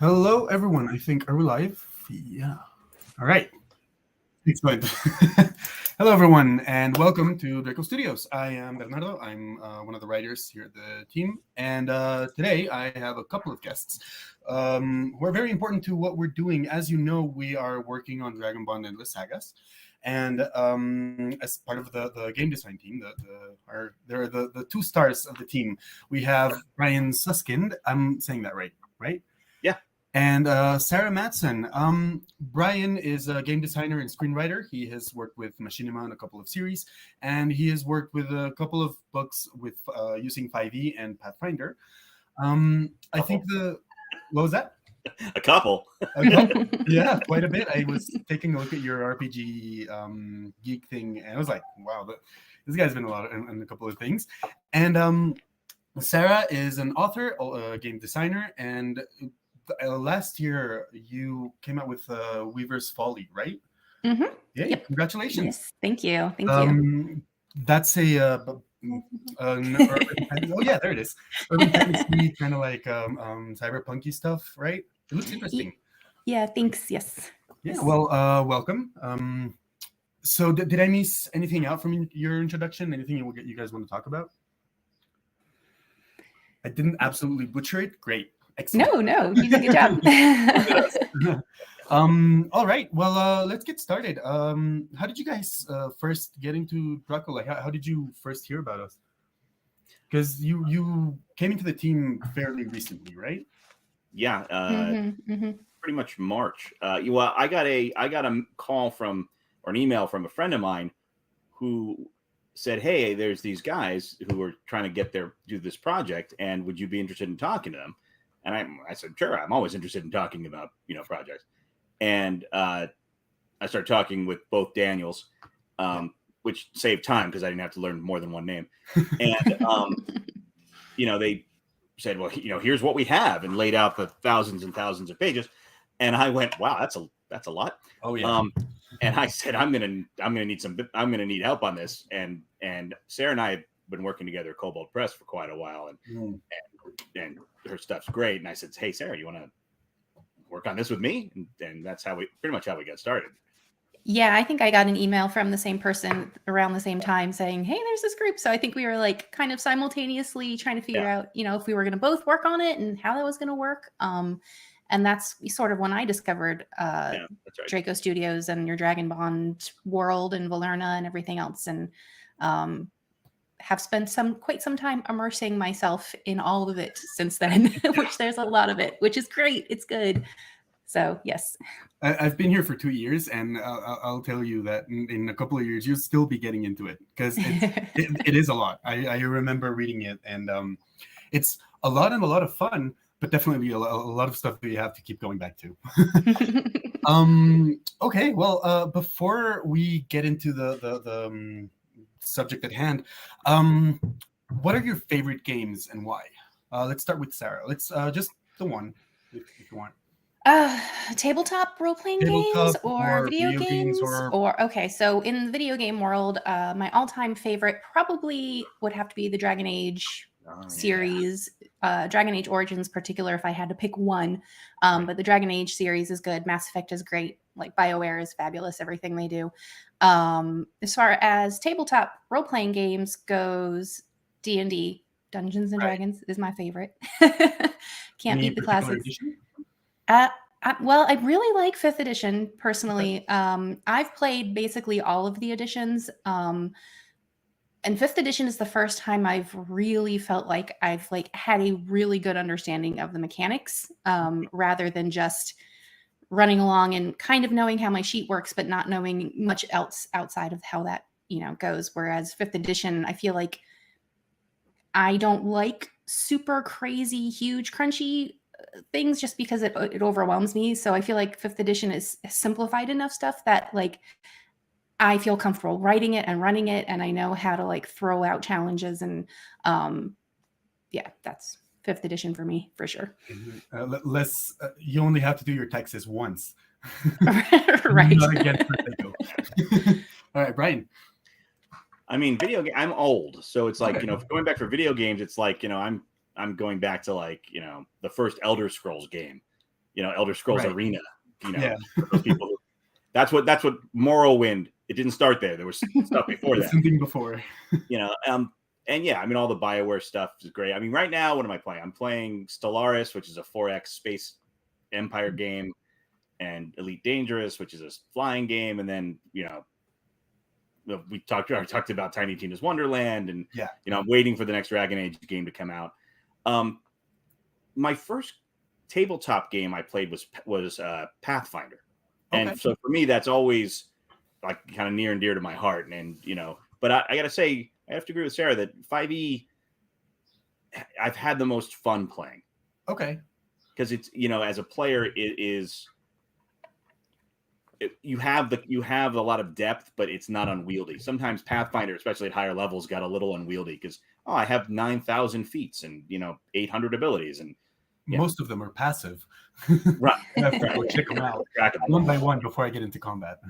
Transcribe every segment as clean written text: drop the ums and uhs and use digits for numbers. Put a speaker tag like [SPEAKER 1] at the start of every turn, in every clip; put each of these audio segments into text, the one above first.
[SPEAKER 1] Hello, everyone. I think, are we live? Yeah. All right. Excellent. Hello, everyone, and welcome to Draco Studios. I am Bernardo. I'm one of the writers here at the team. And today I have a couple of guests who are very important to what we're doing. As you know, we are working on Dragonbond Endless Sagas. And as part of the game design team, they're the two stars of the team. We have Brian Suskind. I'm saying that right, right?
[SPEAKER 2] Yeah.
[SPEAKER 1] And Sarah Matson. Brian is a game designer and screenwriter. He has worked with Machinima on a couple of series, and he has worked with a couple of books with using 5e and Pathfinder. I think what was that?
[SPEAKER 2] A couple.
[SPEAKER 1] A couple. Yeah, quite a bit. I was taking a look at your RPG geek thing, and I was like, wow, this guy's been in a couple of things. And Sarah is an author, a game designer, and last year you came out with Weaver's Folly, right?
[SPEAKER 3] Mm-hmm.
[SPEAKER 1] Yeah,
[SPEAKER 3] yep.
[SPEAKER 1] Congratulations.
[SPEAKER 3] Yes, thank you. Thank you.
[SPEAKER 1] That's a urban fantasy. Oh yeah, there it is. Urban fantasy, kind of like cyberpunky stuff, right? It looks interesting.
[SPEAKER 3] Yeah, thanks. Yes.
[SPEAKER 1] Yeah, well, welcome. So did I miss anything out from your introduction? Anything you guys want to talk about? I didn't absolutely butcher it. Great. Excellent.
[SPEAKER 3] No, you did a good
[SPEAKER 1] job. All right. Well, let's get started. How did you guys first get into Draco? Like, how did you first hear about us? Because you came into the team fairly recently, right?
[SPEAKER 2] Yeah. Pretty much March. Well, I got a call from or an email from a friend of mine who said, "Hey, there's these guys who are trying to do this project, and would you be interested in talking to them?" And I said, "Sure, I'm always interested in talking about projects." And I started talking with both Daniels, which saved time because I didn't have to learn more than one name. And they said, "Well, here's what we have," and laid out the thousands and thousands of pages. And I went, "Wow, that's a lot."
[SPEAKER 1] Oh yeah.
[SPEAKER 2] And I said, I'm gonna need help on this. And Sarah and I have been working together at Cobalt Press for quite a while, and her stuff's great. And I said, "Hey, Sarah, you want to work on this with me?" And that's pretty much how we got started.
[SPEAKER 3] Yeah, I think I got an email from the same person around the same time saying, "Hey, there's this group." So I think we were like kind of simultaneously trying to figure out, if we were going to both work on it and how that was going to work. And that's sort of when I discovered
[SPEAKER 2] that's right.
[SPEAKER 3] Draco Studios and your Dragonbond world and Valerna and everything else. And have spent quite some time immersing myself in all of it since then, which there's a lot of it, which is great. It's good. So, yes.
[SPEAKER 1] I've been here for 2 years, and I'll tell you that in a couple of years, you'll still be getting into it because it is a lot. I remember reading it, and it's a lot and a lot of fun, but definitely a lot of stuff that you have to keep going back to. Okay, well, before we get into the subject at hand, what are your favorite games and why? Let's start with Sarah. Let's just the one, if you want.
[SPEAKER 3] Tabletop role-playing games or video games or okay, so in the video game world, my all-time favorite probably would have to be the Dragon Age series, Dragon Age Origins particular if I had to pick one. But the Dragon Age series is good. Mass Effect is great. Like BioWare is fabulous, everything they do. As far as tabletop role-playing games goes, D&D, Dungeons and Dragons is my favorite. Can't beat the classics. Well, I really like 5th edition personally. I've played basically all of the editions. And 5th edition is the first time I've really felt like I've had a really good understanding of the mechanics, rather than just running along and kind of knowing how my sheet works, but not knowing much else outside of how that, goes. Whereas 5th edition, I feel like I don't like super crazy, huge, crunchy things just because it overwhelms me. So I feel like 5th edition is simplified enough stuff that I feel comfortable writing it and running it, and I know how to throw out challenges, and that's 5th edition for me for sure.
[SPEAKER 1] You only have to do your taxes once.
[SPEAKER 3] Right.
[SPEAKER 1] Not again. All right, Brian.
[SPEAKER 2] I mean, I'm old, so it's like, going back for video games, it's like, I'm going back to the first Elder Scrolls game, Elder Scrolls
[SPEAKER 1] Right.
[SPEAKER 2] Arena. Those people. That's what Morrowind. It didn't start there. There was stuff before that.
[SPEAKER 1] Something before.
[SPEAKER 2] And yeah, I mean, all the BioWare stuff is great. I mean, right now, what am I playing? I'm playing Stellaris, which is a 4X space empire game, and Elite Dangerous, which is a flying game, and then we talked about Tiny Tina's Wonderland, and I'm waiting for the next Dragon Age game to come out. My first tabletop game I played was Pathfinder, and so for me, that's always like kind of near and dear to my heart, and but I gotta say, I have to agree with Sarah that 5e, I've had the most fun playing.
[SPEAKER 1] Okay.
[SPEAKER 2] Because it's, as a player, you have a lot of depth, but it's not unwieldy. Sometimes Pathfinder, especially at higher levels, got a little unwieldy because I have 9,000 feats and 800 abilities, and
[SPEAKER 1] most of them are passive.
[SPEAKER 2] Right.
[SPEAKER 1] I have to go check them out one by one before I get into combat.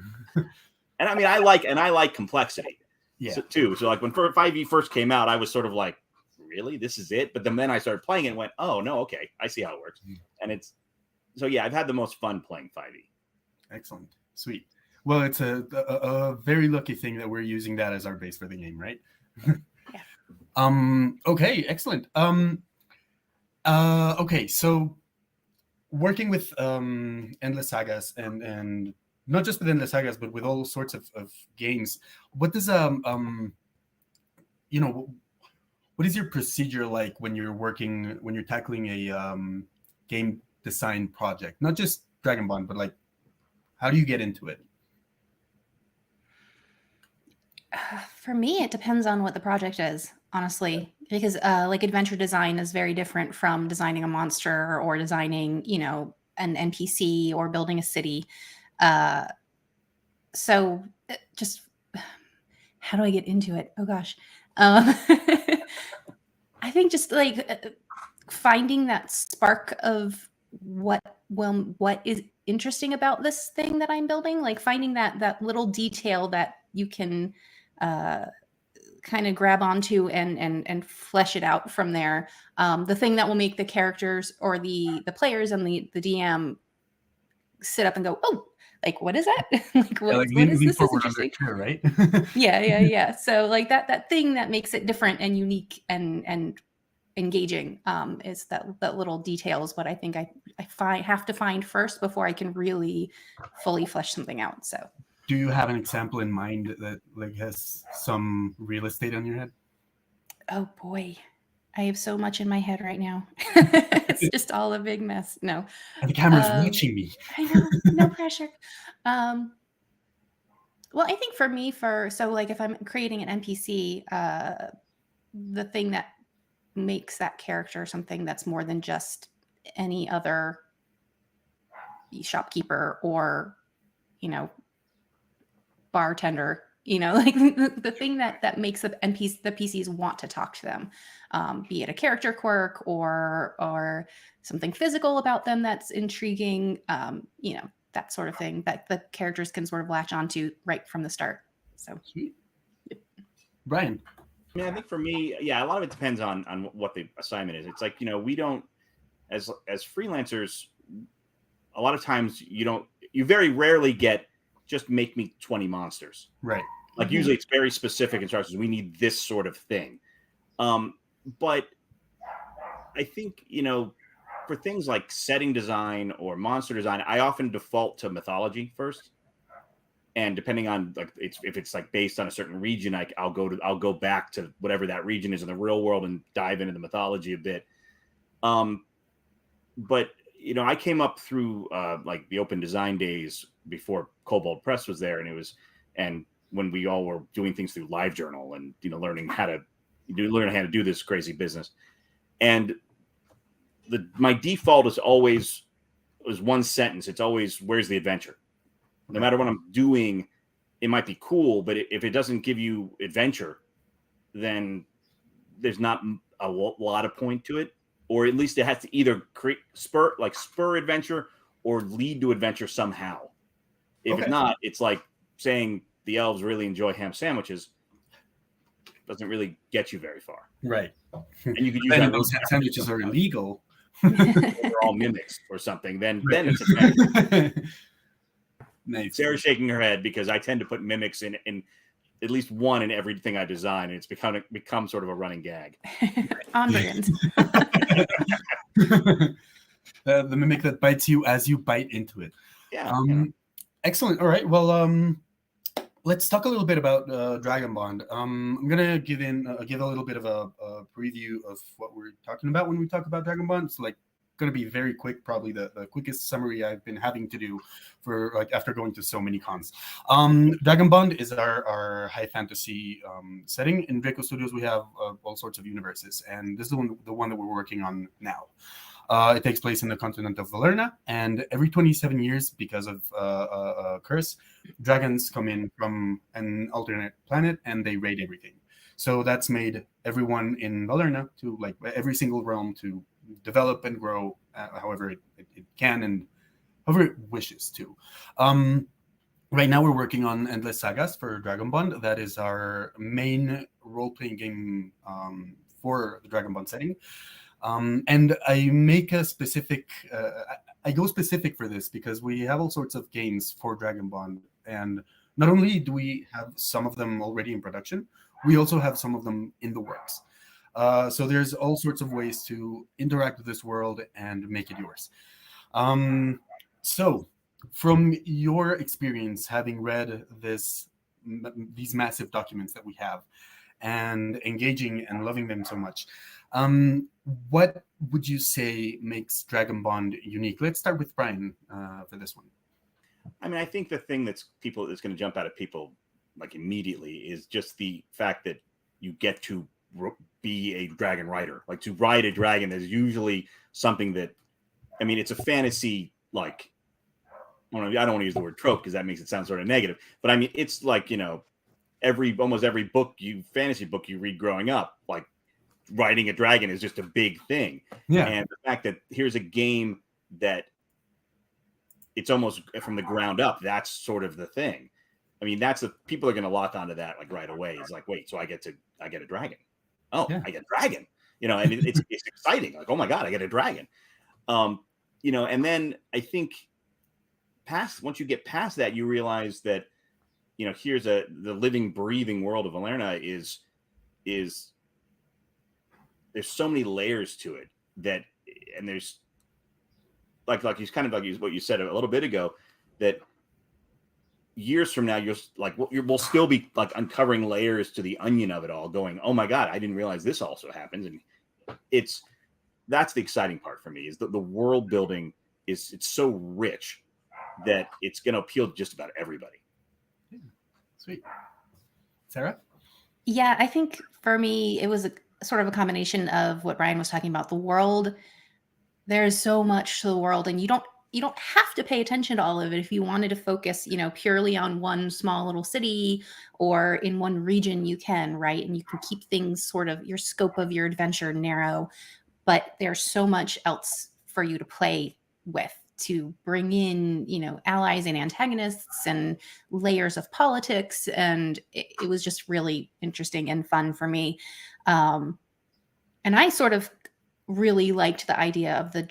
[SPEAKER 2] And I mean, I like complexity.
[SPEAKER 1] Yeah.
[SPEAKER 2] Too. So like when 5e first came out, I was sort of like, really, this is it? But then I started playing it and went, oh no, okay, I see how it works. And I've had the most fun playing 5e.
[SPEAKER 1] Excellent. Sweet. Well, it's a very lucky thing that we're using that as our base for the game, right?
[SPEAKER 3] Yeah.
[SPEAKER 1] Okay, excellent. Okay, so working with Endless Sagas and not just with Endless Sagas, but with all sorts of games, what does what is your procedure like when you're tackling a game design project? Not just Dragonbond, but like, how do you get into it?
[SPEAKER 3] For me, it depends on what the project is, honestly, because like adventure design is very different from designing a monster or designing, an NPC or building a city. So just how do I get into it? Oh gosh. I think just like finding that spark of what is interesting about this thing that I'm building, like finding that little detail that you can kind of grab onto and flesh it out from there. The thing that will make the characters or the players and the DM sit up and go, oh, like, what is that? Like, what is this? Is interesting,
[SPEAKER 1] chair, right?
[SPEAKER 3] Yeah. So like that thing that makes it different and unique and engaging is that little detail is what I think I have to find first before I can really fully flesh something out. So
[SPEAKER 1] do you have an example in mind that like has some real estate on your head?
[SPEAKER 3] Oh boy, I have so much in my head right now. It's just all a big mess. No.
[SPEAKER 1] And the camera's watching me.
[SPEAKER 3] I know, no pressure. Well, I think for me, so like if I'm creating an NPC, the thing that makes that character something that's more than just any other shopkeeper or, bartender, like the thing that makes the PCs want to talk to them, be it a character quirk or something physical about them that's intriguing, that sort of thing that the characters can sort of latch onto right from the start. So,
[SPEAKER 1] sweet. Brian.
[SPEAKER 2] I mean, I think for me, a lot of it depends on what the assignment is. It's like, we don't, as freelancers, a lot of times you very rarely get just make me 20 monsters.
[SPEAKER 1] Right.
[SPEAKER 2] Like usually it's very specific instructions. We need this sort of thing. But I think, for things like setting design or monster design, I often default to mythology first. And depending on like if it's like based on a certain region, I'll go back to whatever that region is in the real world and dive into the mythology a bit. But I came up through like the open design days before Cobalt Press was there, and when we all were doing things through LiveJournal and learning how to do this crazy business. And my default was one sentence. It's always, where's the adventure? No matter what I'm doing, it might be cool, but if it doesn't give you adventure, then there's not a lot of point to it. Or at least it has to either spur adventure or lead to adventure somehow. If it's not, it's like saying the elves really enjoy ham sandwiches. Doesn't really get you very far.
[SPEAKER 1] Right.
[SPEAKER 2] And you could use
[SPEAKER 1] that. Those ham sandwiches are illegal,
[SPEAKER 2] We're all mimics or something, then it's a
[SPEAKER 1] nice.
[SPEAKER 2] Sarah's shaking her head because I tend to put mimics in at least one in everything I design, and it's become sort of a running gag.
[SPEAKER 3] On brand.
[SPEAKER 1] The mimic that bites you as you bite into it.
[SPEAKER 2] Yeah.
[SPEAKER 1] Excellent. All right. Well, let's talk a little bit about Dragonbond. I'm gonna give a little bit of a preview of what we're talking about when we talk about Dragonbond. It's like going to be very quick, probably the quickest summary I've been having to do for like after going to so many cons. Dragonbond is our high fantasy setting. In Draco Studios, we have all sorts of universes, and this is the one that we're working on now. It takes place in the continent of Valerna, and every 27 years, because of a curse, dragons come in from an alternate planet and they raid everything. So that's made everyone in Valerna, to like every single realm, to develop and grow however it can and however it wishes to. Right now, we're working on Endless Sagas for Dragonbond. That is our main role-playing game for the Dragonbond setting. And I make a specific, I go specific for this because we have all sorts of games for Dragonbond. And not only do we have some of them already in production, we also have some of them in the works. So there's all sorts of ways to interact with this world and make it yours. So from your experience, having read these massive documents that we have and engaging and loving them so much, what would you say makes Dragonbond unique? Let's start with Brian for this one.
[SPEAKER 2] I mean, I think the thing that's going to jump out at people like immediately is just the fact that you get to be a dragon rider. Like, to ride a dragon is usually something that, I mean, it's a fantasy, like, I don't want to use the word trope because that makes it sound sort of negative, but I mean, it's like, you know, almost every fantasy book you read growing up, like, riding a dragon is just a big thing.
[SPEAKER 1] Yeah.
[SPEAKER 2] And the fact that here's a game that it's almost from the ground up, that's sort of the thing. I mean, people are going to lock onto that like right away. It's like, wait, so I get a dragon. Oh, yeah. I get a dragon, you know, and it's exciting. Like, oh my God, I get a dragon. You know, and then I think once you get past that, you realize that, you know, here's the living, breathing world of Valerna is there's so many layers to it and there's like you kind of like what you said a little bit ago, that years from now, we'll still be like uncovering layers to the onion of it all, going, oh my God, I didn't realize this also happens. And that's the exciting part for me, is that the world building it's so rich that it's going to appeal to just about everybody.
[SPEAKER 1] Yeah. Sweet. Sarah?
[SPEAKER 3] Yeah, I think for me, it was sort of a combination of what Brian was talking about. The world, there's so much to the world, and you don't have to pay attention to all of it. If you wanted to focus, you know, purely on one small little city or in one region, you can, right? And you can keep things sort of, your scope of your adventure narrow, but there's so much else for you to play with, to bring in, you know, allies and antagonists and layers of politics. And it was just really interesting and fun for me. And I sort of really liked the idea of the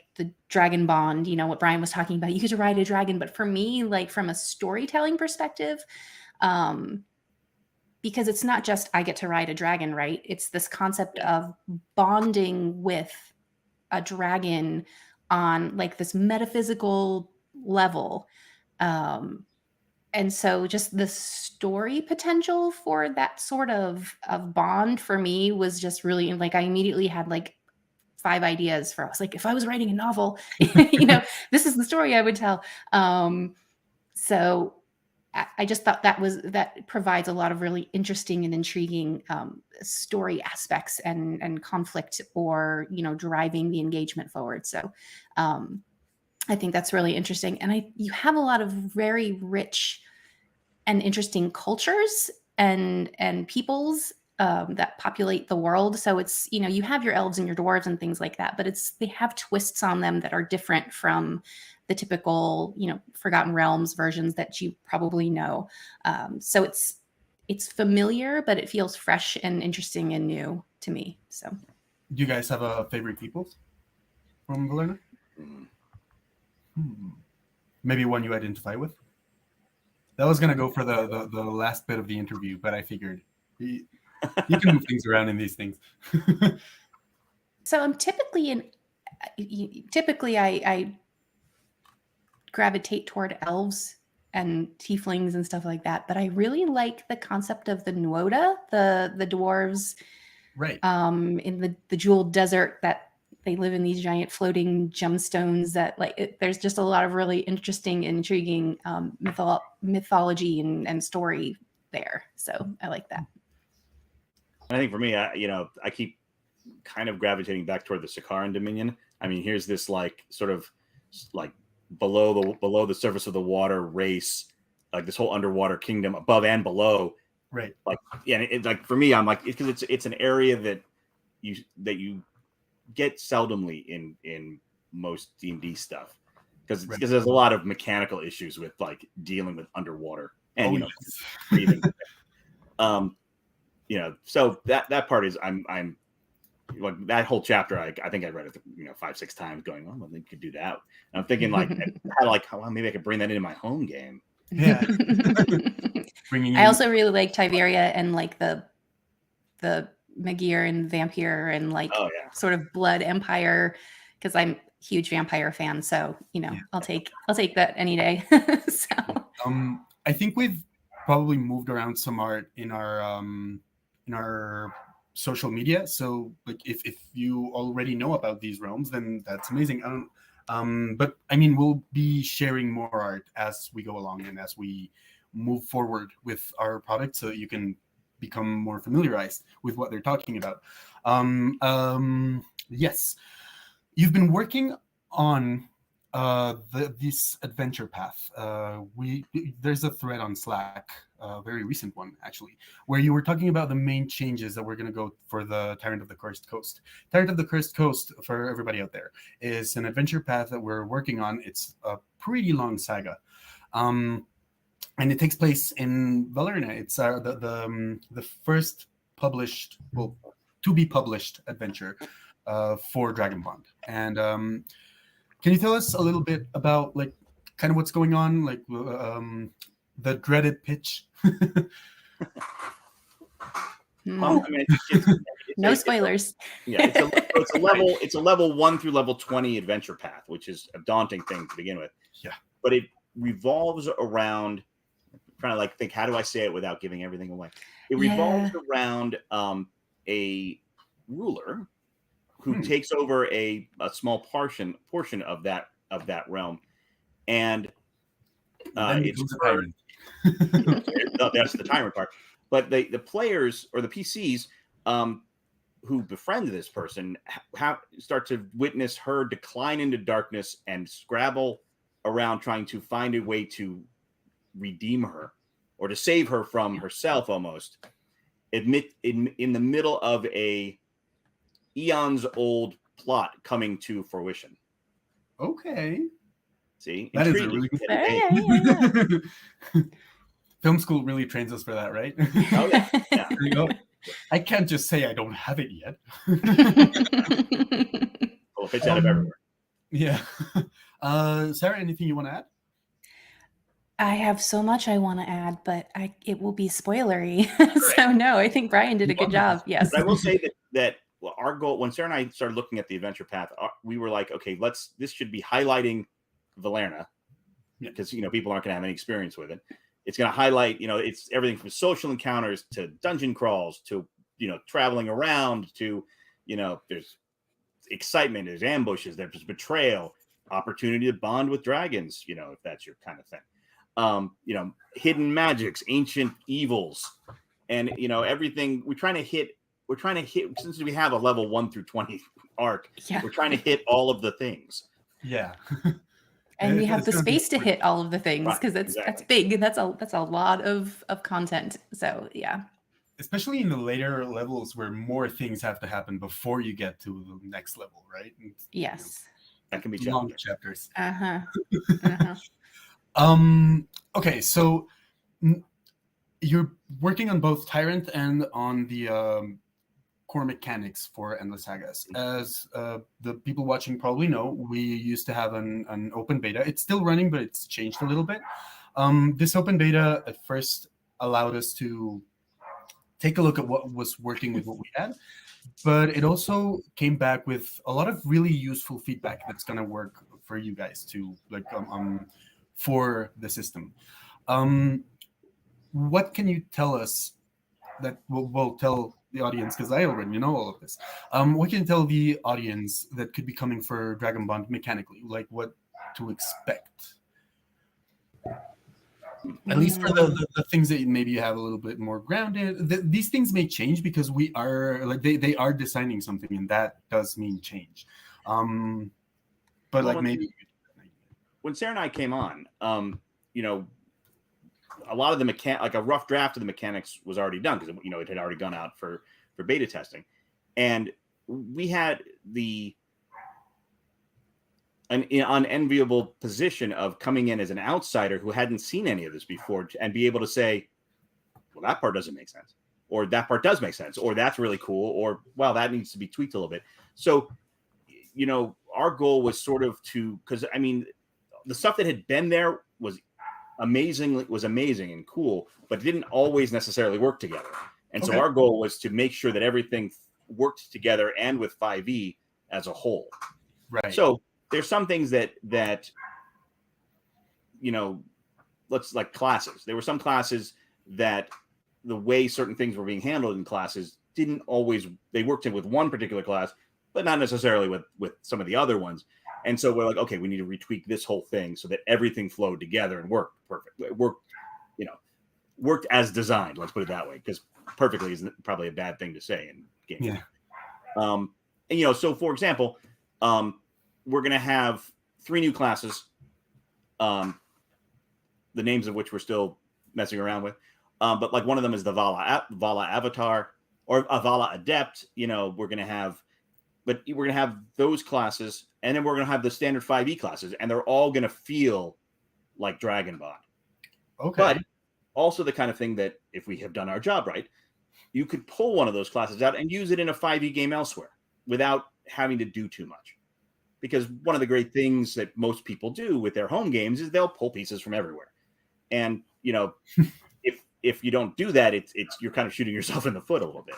[SPEAKER 3] Dragonbond, you know, what Brian was talking about. You get to ride a dragon, but for me, like, from a storytelling perspective, because it's not just I get to ride a dragon, right? It's this concept of bonding with a dragon on like this metaphysical level. And so just the story potential for that sort of bond for me was just really, like, I immediately had like 5 ideas I was like, if I was writing a novel, you know, this is the story I would tell. So I just thought that provides a lot of really interesting and intriguing story aspects and conflict, or, you know, driving the engagement forward. So I think that's really interesting. And you have a lot of very rich and interesting cultures and peoples that populate the world. So it's, you know, you have your elves and your dwarves and things like that, but they have twists on them that are different from the typical, you know, Forgotten Realms versions that you probably know. So it's familiar, but it feels fresh and interesting and new to me. So,
[SPEAKER 1] do you guys have a favorite peoples? from Valerna? Maybe one you identify with? That was gonna go for the last bit of the interview, but I figured you can move things around in these things.
[SPEAKER 3] So I'm typically I gravitate toward elves and tieflings and stuff like that, but I really like the concept of the Nuoda, the dwarves,
[SPEAKER 1] right?
[SPEAKER 3] In the jeweled desert, that they live in these giant floating gemstones. That there's just a lot of really interesting, intriguing mythology and story there. So I like that.
[SPEAKER 2] I think for me, I keep kind of gravitating back toward the Sakaran Dominion. I mean, here's this sort of below the surface of the water race, like this whole underwater kingdom above and below.
[SPEAKER 1] Right.
[SPEAKER 2] For me, I'm because it's an area that you get seldomly in most D&D stuff, because there's a lot of mechanical issues with dealing with underwater and breathing. So that part is I'm like that whole chapter. I think I read it 5-6 times, going, oh, well, they could do that. And I'm thinking well, maybe I could bring that into my home game.
[SPEAKER 1] Yeah.
[SPEAKER 3] I also really like Tiberia and the Magir and Vampire and sort of Blood Empire, because I'm a huge vampire fan. So I'll take that any day. So
[SPEAKER 1] I think we've probably moved around some art in our social media. So if you already know about these realms, then that's amazing. But I mean, we'll be sharing more art as we go along and as we move forward with our product, so you can become more familiarized with what they're talking about. Yes, you've been working on this adventure path. There's a thread on Slack, a very recent one actually, where you were talking about the main changes that we're going to go for the Tyrant of the Cursed Coast. Tyrant of the Cursed Coast, for everybody out there, is an adventure path that we're working on. It's a pretty long saga. And it takes place in Valerna. It's the first published, well, to be published adventure for Dragonbond. And can you tell us a little bit about kind of what's going on, the dreaded pitch?
[SPEAKER 3] No spoilers.
[SPEAKER 2] It's a level 1 through level 20 adventure path, which is a daunting thing to begin with.
[SPEAKER 1] Yeah,
[SPEAKER 2] but it revolves around, trying to think, how do I say it without giving everything away? It revolves around a ruler who takes over a small portion of that realm, and it's that's the tyrant part. But the players or the PCs who befriend this person start to witness her decline into darkness and scrabble around trying to find a way to redeem her or to save her from herself, almost in the middle of a eons old plot coming to fruition.
[SPEAKER 1] Okay.
[SPEAKER 2] See,
[SPEAKER 1] that is a really good Film school really trains us for that, right?
[SPEAKER 2] Oh yeah. Yeah.
[SPEAKER 1] There you go. I can't just say I don't have it yet.
[SPEAKER 2] Well, it's out of everywhere.
[SPEAKER 1] Yeah. Sarah, anything you want to add?
[SPEAKER 3] I have so much I want to add, but it will be spoilery. So no, I think Brian did a good job. Yes.
[SPEAKER 2] But I will say that our goal, when Sarah and I started looking at the adventure path, we were like, okay, this should be highlighting Valerna, because people aren't going to have any experience with it. It's going to highlight, it's everything from social encounters to dungeon crawls to traveling around to there's excitement, there's ambushes, there's betrayal, opportunity to bond with dragons, if that's your kind of thing. Hidden magics, ancient evils, and everything. We're trying to hit, since we have a level 1 through 20 arc. Yeah. We're trying to hit all of the things.
[SPEAKER 1] Yeah.
[SPEAKER 3] And we have the space to hit all of the things, because that's big. That's a lot of content. So yeah.
[SPEAKER 1] Especially in the later levels where more things have to happen before you get to the next level, right?
[SPEAKER 3] Yes.
[SPEAKER 2] That can be
[SPEAKER 1] long chapters. Okay, so you're working on both Tyrant and on the core mechanics for Endless Sagas. As the people watching probably know, we used to have an open beta. It's still running, but it's changed a little bit. This open beta at first allowed us to take a look at what was working with what we had, but it also came back with a lot of really useful feedback that's going to work for you guys to like for the system. What can you tell us that will tell the audience, because I already know all of this, what can you tell the audience that could be coming for Dragonbond mechanically, like what to expect? At least for the things that maybe you have a little bit more grounded. These things may change because we are like they are designing something, and that does mean change. But like maybe
[SPEAKER 2] when Sarah and I came on, a lot of the like a rough draft of the mechanics was already done because it had already gone out for beta testing, and we had an unenviable position of coming in as an outsider who hadn't seen any of this before and be able to say, well, that part doesn't make sense, or that part does make sense, or that's really cool, or well, that needs to be tweaked a little bit. So, our goal was sort of because the stuff that had been there was amazing and cool, but it didn't always necessarily work together. And so our goal was to make sure that everything worked together and with 5e as a whole.
[SPEAKER 1] Right.
[SPEAKER 2] So there's some things that let's like classes. There were some classes that the way certain things were being handled in classes didn't always, they worked in with one particular class, but not necessarily with some of the other ones. And so we're like, okay, we need to retweak this whole thing so that everything flowed together and worked perfect. It worked as designed. Let's put it that way, because perfectly is probably a bad thing to say in games.
[SPEAKER 1] Yeah.
[SPEAKER 2] So for example, we're going to have 3 new classes, the names of which we're still messing around with. But like one of them is the VALA Avatar or a VALA Adept. We're going to have those classes, and then we're going to have the standard 5e classes, and they're all going to feel like Dragonbond.
[SPEAKER 1] Okay.
[SPEAKER 2] But also the kind of thing that if we have done our job right, you could pull one of those classes out and use it in a 5e game elsewhere without having to do too much. Because one of the great things that most people do with their home games is they'll pull pieces from everywhere. And, if you don't do that, it's you're kind of shooting yourself in the foot a little bit.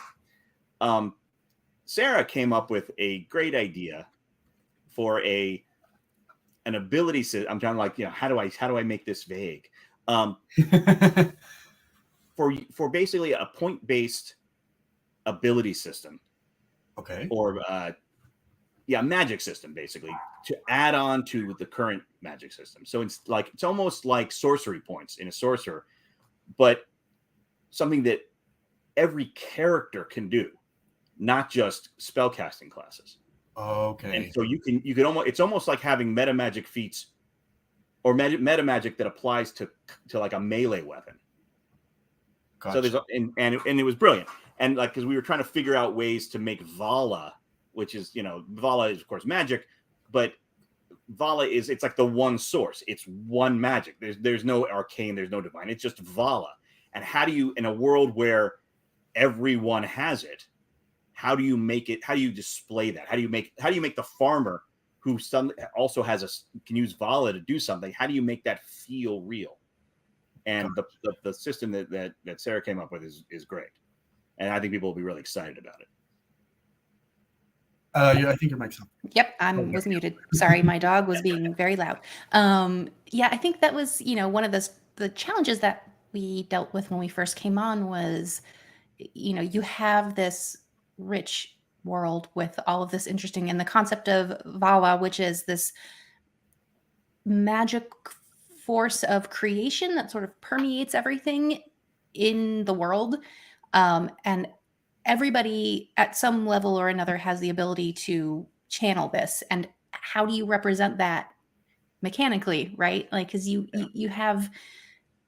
[SPEAKER 2] Sarah came up with a great idea for an ability system. I'm trying to like, how do I make this vague? For basically a point-based ability system.
[SPEAKER 1] Okay.
[SPEAKER 2] Or magic system, basically, to add on to the current magic system. So it's almost like sorcery points in a sorcerer, but something that every character can do, not just spellcasting classes.
[SPEAKER 1] Okay.
[SPEAKER 2] And so you can almost, it's almost like having meta magic feats or meta magic that applies to like a melee weapon.
[SPEAKER 1] Gotcha.
[SPEAKER 2] So there's and it was brilliant. And like, because we were trying to figure out ways to make VALA, which is, VALA is of course magic, but VALA it's like the one source. It's one magic. There's no arcane, there's no divine. It's just VALA. And how do you, in a world where everyone has it, how do you make it? How do you display that? How do you make the farmer who also can use VALA to do something? How do you make that feel real? And the system that Sarah came up with is great, and I think people will be really excited about it.
[SPEAKER 1] Yeah, I think your mic's on.
[SPEAKER 3] Yep, I was muted. Sorry, my dog was being very loud. Yeah, I think that was one of the challenges that we dealt with when we first came on was, you have this rich world with all of this interesting, and the concept of VALA, which is this magic force of creation that sort of permeates everything in the world. And everybody at some level or another has the ability to channel this. And how do you represent that mechanically, right? Like, because you have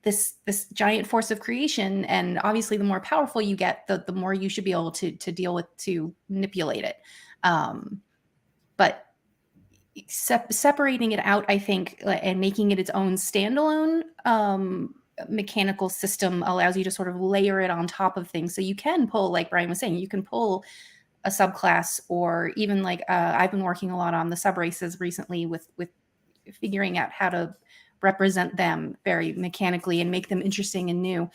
[SPEAKER 3] this giant force of creation, and obviously the more powerful you get, the more you should be able to deal with, to manipulate it. But separating it out, I think, and making it its own standalone mechanical system allows you to sort of layer it on top of things. So you can pull, like Brian was saying, you can pull a subclass, or even like I've been working a lot on the sub races recently with figuring out how to represent them very mechanically and make them interesting and new.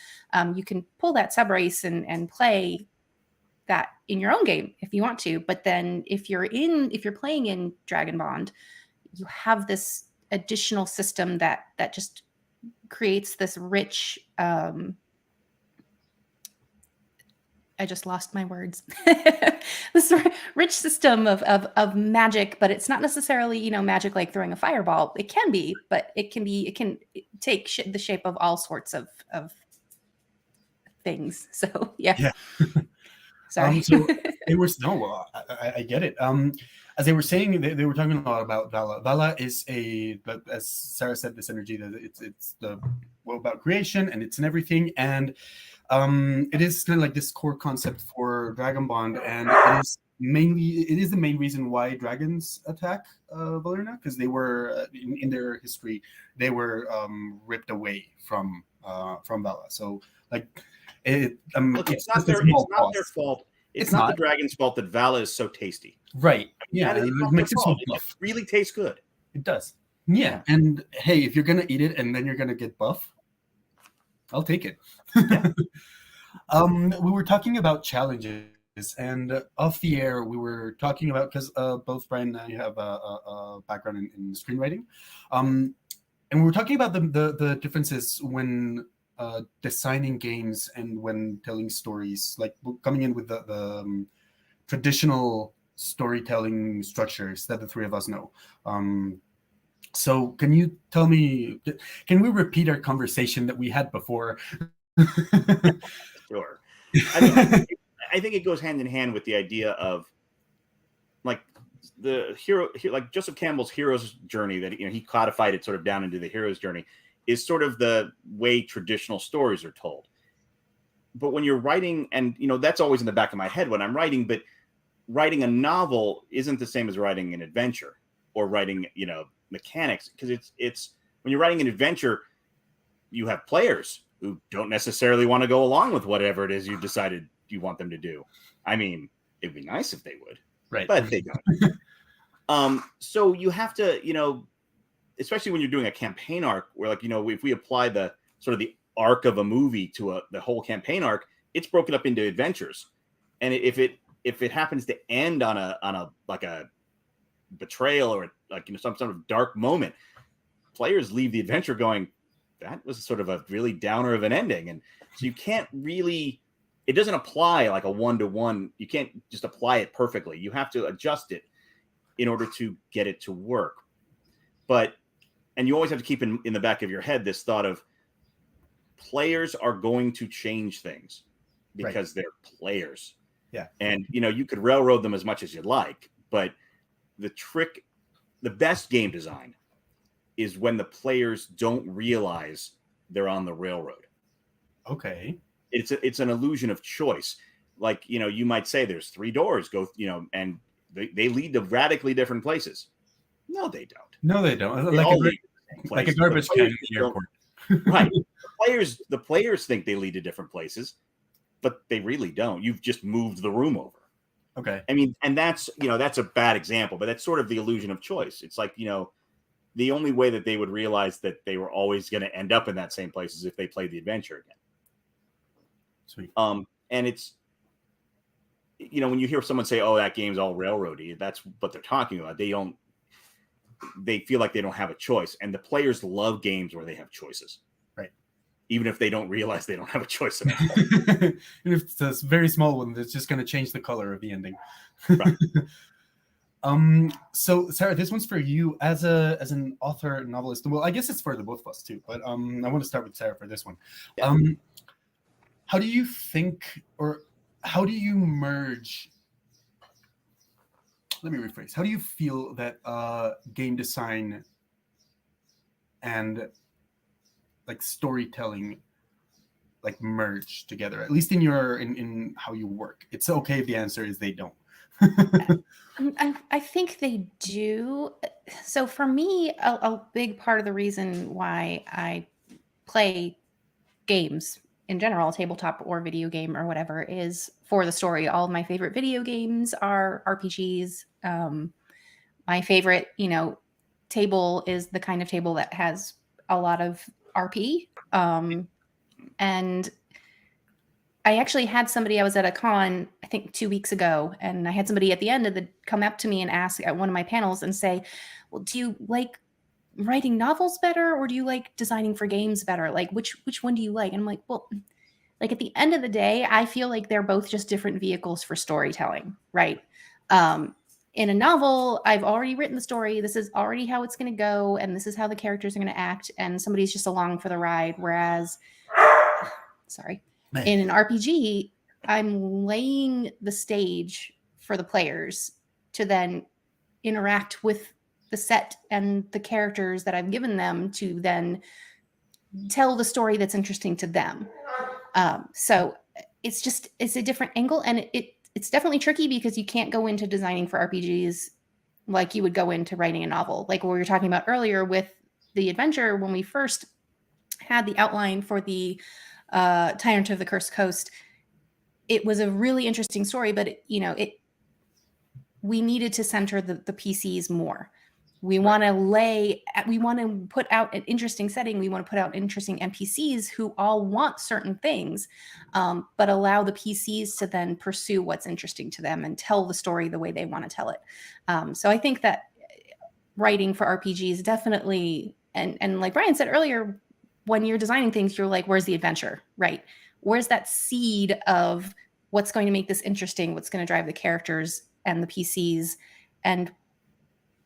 [SPEAKER 3] You can pull that sub race and play that in your own game if you want to. But then if you're playing in Dragonbond, you have this additional system that just creates this rich I just lost my words. This rich system of magic, but it's not necessarily, magic like throwing a fireball. It can be, but it can take the shape of all sorts of things. So yeah. Sorry.
[SPEAKER 1] So they were I get it. As they were saying, they were talking a lot about VALA. VALA is as Sarah said, this energy that it's about creation, and it's in everything, and it is kind of like this core concept for Dragonbond, and it is the main reason why dragons attack Valerna, because they were in their history they were ripped away from VALA. So like
[SPEAKER 2] look, it's not their fault. It's not the dragon's fault that VALA is so tasty.
[SPEAKER 1] Right. Yeah.
[SPEAKER 2] It makes it so buff. It really tastes good.
[SPEAKER 1] It does. Yeah. And hey, if you're gonna eat it and then you're gonna get buff, I'll take it. Yeah. We were talking about challenges, and off the air we were talking about, because both Brian and I have a background in screenwriting, and we were talking about the differences when designing games and when telling stories, like coming in with the traditional storytelling structures that the three of us know. So can you tell me, can we repeat our conversation that we had before?
[SPEAKER 2] Sure. I think it goes hand in hand with the idea of like the hero, like Joseph Campbell's hero's journey, that he codified it sort of down into the hero's journey, is sort of the way traditional stories are told. But when you're writing, and that's always in the back of my head when I'm writing, but writing a novel isn't the same as writing an adventure or writing, mechanics, because it's when you're writing an adventure, you have players who don't necessarily want to go along with whatever it is you decided you want them to do. I mean, it'd be nice if they would,
[SPEAKER 1] right?
[SPEAKER 2] But they don't. So you have to, especially when you're doing a campaign arc, where if we apply the sort of the arc of a movie to the whole campaign arc, it's broken up into adventures. And if it happens to end on a like a betrayal or some sort of dark moment, players leave the adventure going, that was sort of a really downer of an ending. And so you can't really, it doesn't apply like a one-to-one. You can't just apply it perfectly. You have to adjust it in order to get it to work. And you always have to keep in the back of your head this thought of players are going to change things because they're players.
[SPEAKER 1] Yeah.
[SPEAKER 2] And, you could railroad them as much as you like, but the best game design is when the players don't realize they're on the railroad.
[SPEAKER 1] Okay.
[SPEAKER 2] It's an illusion of choice. Like, you might say there's 3 doors, and they lead to radically different places. No, they don't.
[SPEAKER 1] No, they don't. Like a garbage can in the airport.
[SPEAKER 2] Right. The players think they lead to different places, but they really don't. You've just moved the room over.
[SPEAKER 1] Okay.
[SPEAKER 2] I mean, and that's a bad example, but that's sort of the illusion of choice. It's like, the only way that they would realize that they were always going to end up in that same place is if they played the adventure again.
[SPEAKER 1] Sweet.
[SPEAKER 2] And it's, when you hear someone say, "Oh, that game's all railroady," that's what they're talking about. They feel like they don't have a choice, and the players love games where they have choices,
[SPEAKER 1] right? Even
[SPEAKER 2] if they don't realize they don't have a choice at all.
[SPEAKER 1] Even if it's a very small one that's just going to change the color of the ending. Right. So Sarah, this one's for you as an author, novelist. Well, I guess it's for the both of us too, but I want to start with Sarah for this one. Yeah. How do you think, or how do you merge? Let me rephrase. How do you feel that game design and like storytelling like merge together? At least in how you work. It's okay if the answer is they don't.
[SPEAKER 3] I think they do. So for me, a big part of the reason why I play games in general, tabletop or video game or whatever, is for the story. All of my favorite video games are RPGs. My favorite, table is the kind of table that has a lot of RP. And I actually had somebody, I was at a con, I think 2 weeks ago, and I had somebody at the end of the come up to me and ask at one of my panels and say, well, do you like writing novels better, or do you like designing for games better? Like, which one do you like? And I'm like, well, like at the end of the day, I feel like they're both just different vehicles for storytelling, right? In a novel, I've already written the story. This is already how it's going to go, and this is how the characters are going to act, and somebody's just along for the ride. Whereas, sorry, in an RPG, I'm laying the stage for the players to then interact with the set and the characters that I've given them to then tell the story that's interesting to them. So it's a different angle, and it's definitely tricky because you can't go into designing for RPGs like you would go into writing a novel. Like what we were talking about earlier with the adventure, when we first had the outline for the Tyrant of the Cursed Coast, it was a really interesting story, but we needed to center the PCs more. We want to put out an interesting setting. We want to put out interesting NPCs who all want certain things, but allow the PCs to then pursue what's interesting to them and tell the story the way they want to tell it. So I think that writing for RPGs definitely, and like Brian said earlier, when you're designing things, you're like, where's the adventure, right? Where's that seed of what's going to make this interesting? What's going to drive the characters and the PCs and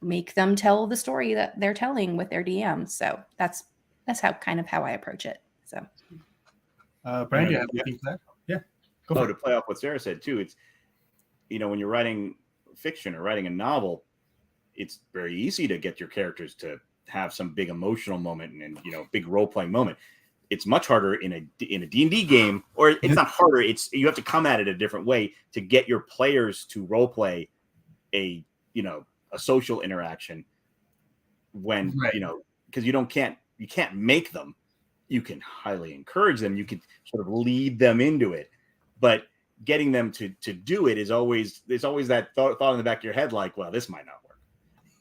[SPEAKER 3] make them tell the story that they're telling with their DM. So that's how I approach it. So,
[SPEAKER 1] Brian, do you have anything to that? Yeah.
[SPEAKER 2] To play off what Sarah said too, it's when you're writing fiction or writing a novel, it's very easy to get your characters to have some big emotional moment and big role playing moment. It's much harder in a D&D game, or it's not harder. It's you have to come at it a different way to get your players to role play a social interaction when because you can't make them. You can highly encourage them. You can sort of lead them into it, but getting them to do it is always that thought in the back of your head, like, well, this might not work,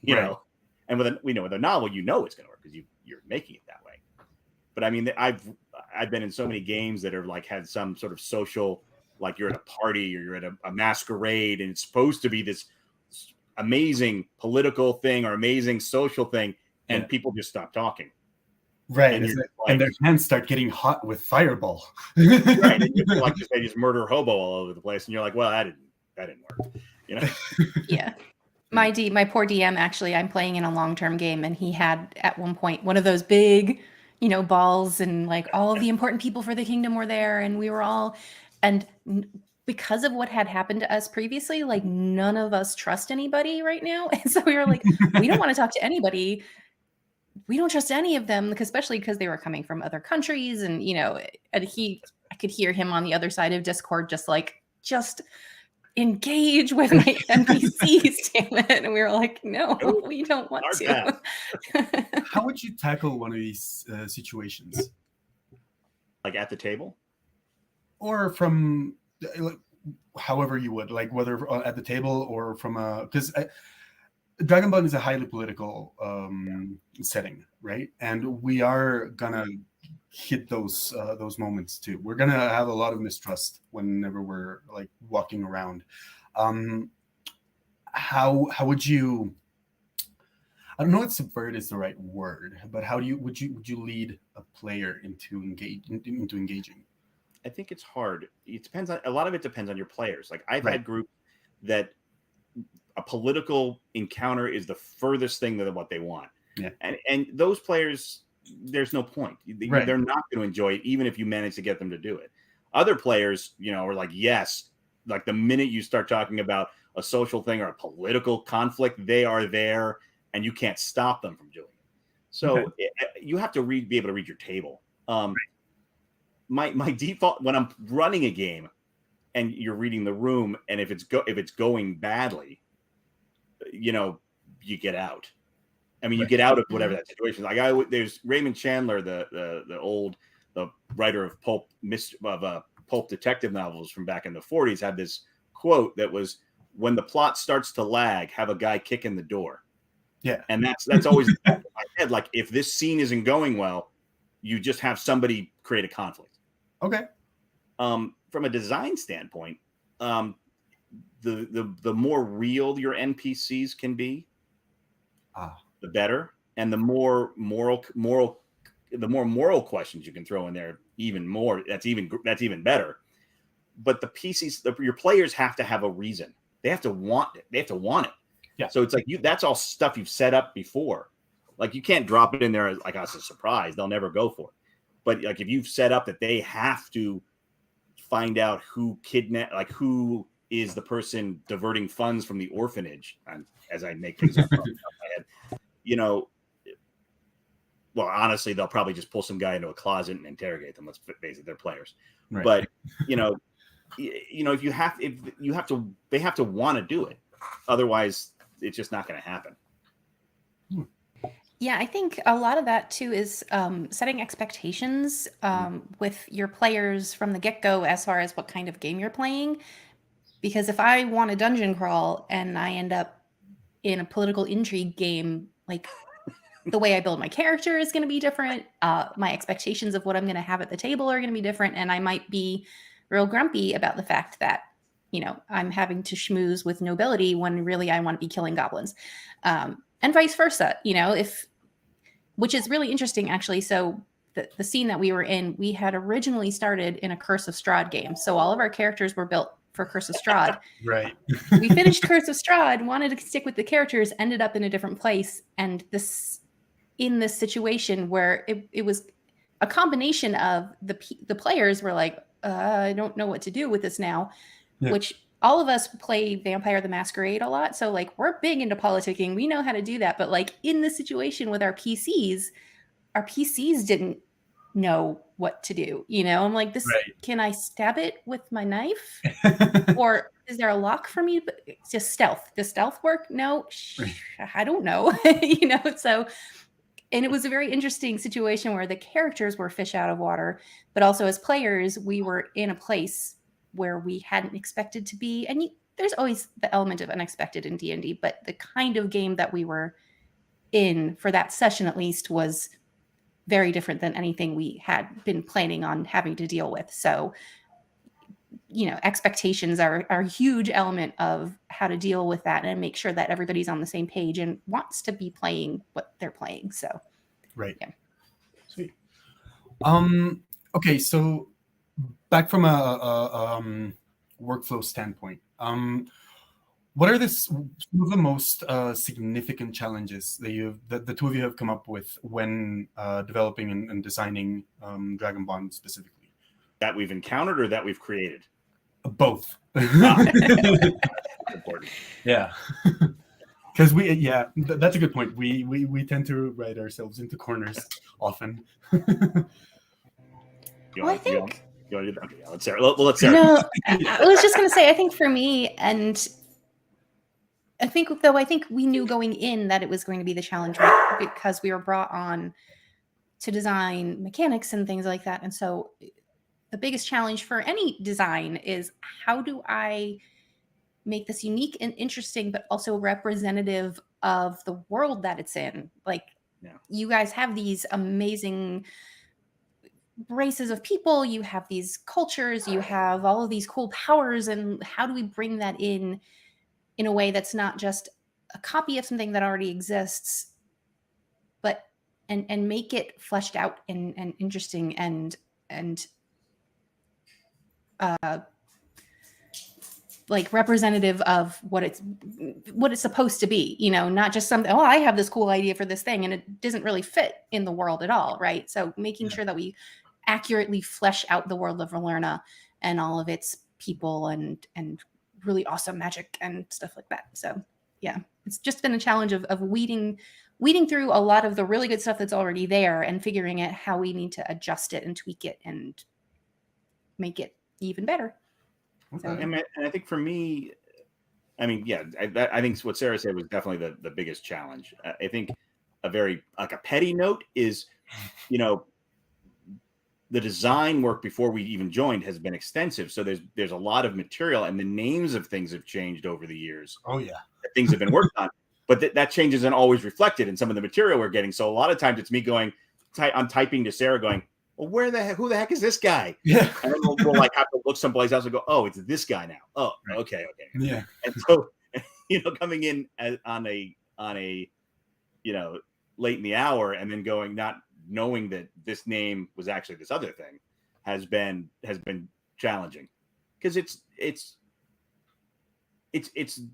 [SPEAKER 2] you know. And with a novel, it's going to work because you're making it that way. But I mean, I've been in so many games that are like had some sort of social, like you're at a party or you're at a masquerade, and it's supposed to be this amazing political thing or amazing social thing, and people just stop talking.
[SPEAKER 1] Right, and their hands start getting hot with fireball.
[SPEAKER 2] Right, and you feel like they just murder hobo all over the place, and you're like, well, that didn't work,
[SPEAKER 3] Yeah. My poor DM, actually, I'm playing in a long-term game, and he had at one point one of those big, balls, and like all of the important people for the kingdom were there, and we were all, and because of what had happened to us previously, like none of us trust anybody right now. And so we were like, we don't want to talk to anybody. We don't trust any of them, especially because they were coming from other countries. And, I could hear him on the other side of Discord, just engage with my NPCs, damn it. And we were like, no, we don't want to.
[SPEAKER 1] How would you tackle one of these situations?
[SPEAKER 2] Like at the table?
[SPEAKER 1] Or from however you would, like whether at the table or from because Dragonbond is a highly political setting, right? And we are gonna hit those moments too. We're gonna have a lot of mistrust whenever we're like walking around. How would you? I don't know if subvert is the right word, but would you lead a player into engaging?
[SPEAKER 2] I think it's hard. It depends on a lot of it depends on your players. Like I've had groups that a political encounter is the furthest thing than what they want. Yeah. And those players, there's no point. They're not going to enjoy it, even if you manage to get them to do it. Other players, are like, yes, like the minute you start talking about a social thing or a political conflict, they are there and you can't stop them from doing it. So you have to be able to read your table. My default when I'm running a game and you're reading the room, and if it's going badly, you get out. I mean, you get out of whatever that situation is. Like there's Raymond Chandler, the old the writer of pulp detective novels from back in the 40s, had this quote that was, "When the plot starts to lag, have a guy kick in the door."
[SPEAKER 1] Yeah.
[SPEAKER 2] And that's always in my head. Like, if this scene isn't going well, you just have somebody create a conflict.
[SPEAKER 1] Okay.
[SPEAKER 2] From a design standpoint, the more real your NPCs can be, the better, and the more moral questions you can throw in there, even more. That's even better. But the PCs, your players have to have a reason. They have to want it. They have to want it.
[SPEAKER 1] Yeah.
[SPEAKER 2] So it's like that's all stuff you've set up before. Like, you can't drop it in there as a surprise. They'll never go for it. But like, if you've set up that they have to find out who who is the person diverting funds from the orphanage, as I make things up in my head, well, honestly, they'll probably just pull some guy into a closet and interrogate them. Let's face it, they're players. Right. But they have to want to do it. Otherwise, it's just not going to happen.
[SPEAKER 3] Yeah, I think a lot of that too is setting expectations with your players from the get-go as far as what kind of game you're playing. Because if I want a dungeon crawl and I end up in a political intrigue game, like, the way I build my character is going to be different. My expectations of what I'm going to have at the table are going to be different. And I might be real grumpy about the fact that, I'm having to schmooze with nobility when really I want to be killing goblins. And vice versa, which is really interesting, actually. So the scene that we were in, we had originally started in a Curse of Strahd game. So all of our characters were built for Curse of Strahd.
[SPEAKER 1] Right.
[SPEAKER 3] We finished Curse of Strahd, wanted to stick with the characters, ended up in a different place. And in this situation where it was a combination of the players were like, I don't know what to do with this now, which all of us play Vampire the Masquerade a lot. So like, we're big into politicking. We know how to do that. But like, in the situation with our PCs didn't know what to do. I'm like, this, Can I stab it with my knife? Or is there a lock for me? But it's just stealth. Does stealth work? No, I don't know. So, and it was a very interesting situation where the characters were fish out of water, but also as players, we were in a place where we hadn't expected to be. And there's always the element of unexpected in D&D, but the kind of game that we were in for that session, at least, was very different than anything we had been planning on having to deal with. So, expectations are a huge element of how to deal with that and make sure that everybody's on the same page and wants to be playing what they're playing. So,
[SPEAKER 1] right.
[SPEAKER 3] Yeah.
[SPEAKER 1] Sweet. Okay. So back from a workflow standpoint, what are some of the most significant challenges that the two of you have come up with when developing and designing Dragonbond specifically?
[SPEAKER 2] That we've encountered or that we've created?
[SPEAKER 1] Both.
[SPEAKER 2] Important.
[SPEAKER 1] Yeah. Because that's a good point. We tend to write ourselves into corners often.
[SPEAKER 3] I think.
[SPEAKER 2] You want to do that? Okay, let's Sarah. Let's Sarah.
[SPEAKER 3] No, I was just going to say, I think for me, and I think we knew going in that it was going to be the challenge, right? Because we were brought on to design mechanics and things like that. And so the biggest challenge for any design is, how do I make this unique and interesting, but also representative of the world that it's in? Like, you guys have these amazing races of people, you have these cultures, you have all of these cool powers, and how do we bring that in a way that's not just a copy of something that already exists, but and make it fleshed out and interesting and like representative of what it's supposed to be, not just something, I have this cool idea for this thing and it doesn't really fit in the world at all, right? So making sure that we accurately flesh out the world of Valerna and all of its people and really awesome magic and stuff like that. So yeah, it's just been a challenge of weeding through a lot of the really good stuff that's already there and figuring out how we need to adjust it and tweak it and make it even better.
[SPEAKER 2] So. And I think for me, I think what Sarah said was definitely the biggest challenge. I think a very a petty note is, the the design work before we even joined has been extensive. So there's a lot of material, and the names of things have changed over the years.
[SPEAKER 1] Oh yeah,
[SPEAKER 2] things have been worked on, but that change isn't always reflected in some of the material we're getting. So a lot of times it's me going, I'm typing to Sarah going, well, who the heck is this guy?
[SPEAKER 1] Yeah.
[SPEAKER 2] And then we'll like have to look someplace else and go, oh, it's this guy now. Oh, okay.
[SPEAKER 1] Yeah.
[SPEAKER 2] And so, coming in on a, late in the hour and then going, not knowing that this name was actually this other thing has been challenging, because it's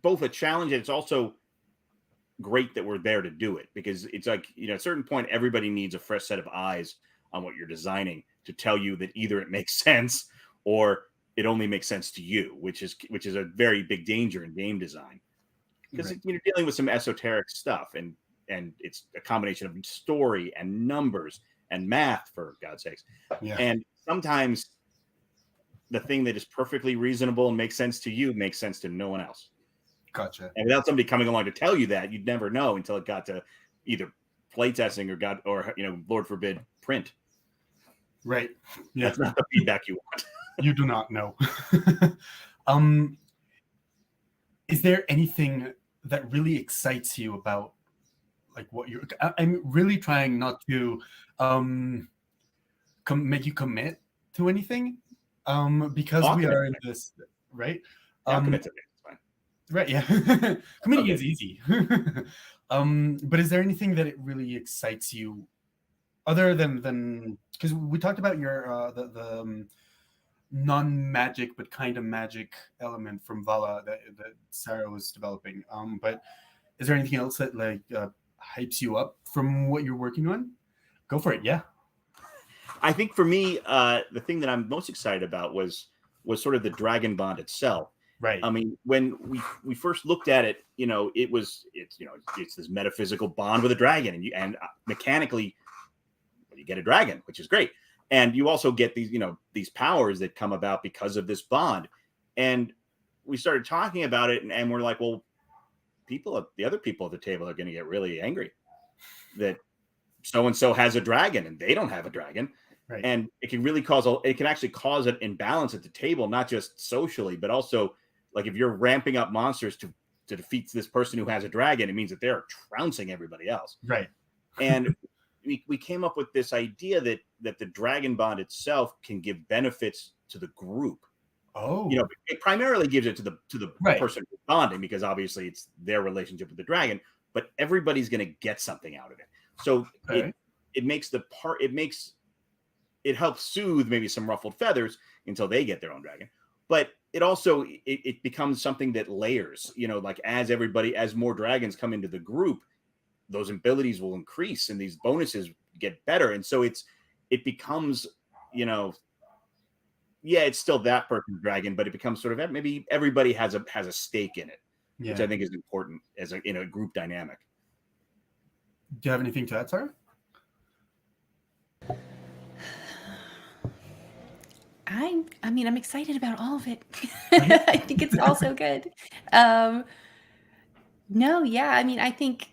[SPEAKER 2] both a challenge and it's also great that we're there to do it, because it's like, at a certain point, everybody needs a fresh set of eyes on what you're designing to tell you that either it makes sense or it only makes sense to you, which is a very big danger in game design, because you're dealing with some esoteric stuff, and it's a combination of story and numbers and math, for God's sakes.
[SPEAKER 1] Yeah.
[SPEAKER 2] And sometimes the thing that is perfectly reasonable and makes sense to you makes sense to no one else.
[SPEAKER 1] Gotcha.
[SPEAKER 2] And without somebody coming along to tell you that, you'd never know until it got to either playtesting or Lord forbid, print.
[SPEAKER 1] Right. Yeah.
[SPEAKER 2] That's not the feedback you want.
[SPEAKER 1] You do not know. Is there anything that really excites you about like what you're? I'm really trying not to make you commit to anything, because we are in this, right?
[SPEAKER 2] Commit to it. It's fine.
[SPEAKER 1] Right. Yeah. Committing is easy. But is there anything that it really excites you, other than because we talked about your the non-magic but kind of magic element from VALA that Sarah was developing. But is there anything else that like hypes you up from what you're working on? Go for it. Yeah.
[SPEAKER 2] I think for me, the thing that I'm most excited about was sort of the Dragonbond itself.
[SPEAKER 1] Right.
[SPEAKER 2] I mean, when we first looked at it, it's this metaphysical bond with a dragon, and mechanically you get a dragon, which is great. And you also get these powers that come about because of this bond. And we started talking about it, and we're like, well, the other people at the table are going to get really angry that so-and-so has a dragon and they don't have a dragon.
[SPEAKER 1] Right.
[SPEAKER 2] And it can actually cause an imbalance at the table, not just socially, but also like if you're ramping up monsters to defeat this person who has a dragon, it means that they're trouncing everybody else.
[SPEAKER 1] Right.
[SPEAKER 2] And we came up with this idea that the Dragonbond itself can give benefits to the group.
[SPEAKER 1] Oh.
[SPEAKER 2] It primarily gives it to the
[SPEAKER 1] right.
[SPEAKER 2] person who's bonding, because obviously it's their relationship with the dragon, but everybody's going to get something out of it. So it helps soothe maybe some ruffled feathers until they get their own dragon. But it also it becomes something that layers, like as more dragons come into the group, those abilities will increase and these bonuses get better. And so it becomes, it's still that person's dragon, but it becomes sort of maybe everybody has a stake in it, which I think is important in a group dynamic.
[SPEAKER 1] Do you have anything to add, Sarah?
[SPEAKER 3] I'm excited about all of it. I think it's all so good. I think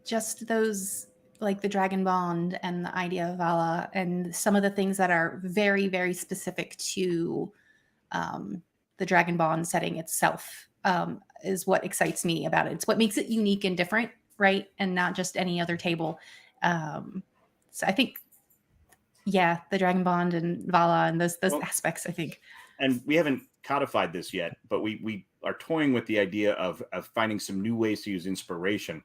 [SPEAKER 3] just those, like the Dragonbond and the idea of VALA and some of the things that are very, very specific to the Dragonbond setting itself is what excites me about it. It's what makes it unique and different, right? And not just any other table. So I think, the Dragonbond and VALA and those aspects, I think. And
[SPEAKER 2] we haven't codified this yet, but we are toying with the idea of finding some new ways to use inspiration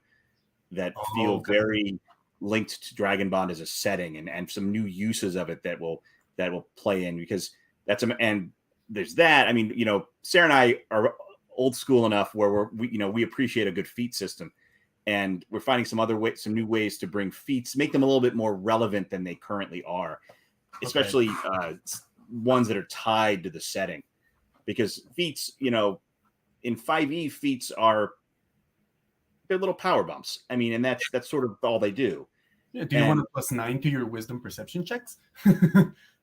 [SPEAKER 2] that feel very linked to Dragonbond as a setting, and some new uses of it that will play in, because and there's that. I mean, Sarah and I are old school enough where we appreciate a good feat system. And we're finding some new ways to bring feats, make them a little bit more relevant than they currently are, especially ones that are tied to the setting. Because feats, in 5e, feats they're little power bumps. I mean, and that's sort of all they do.
[SPEAKER 1] Yeah, do you want a +9 to your wisdom perception checks? So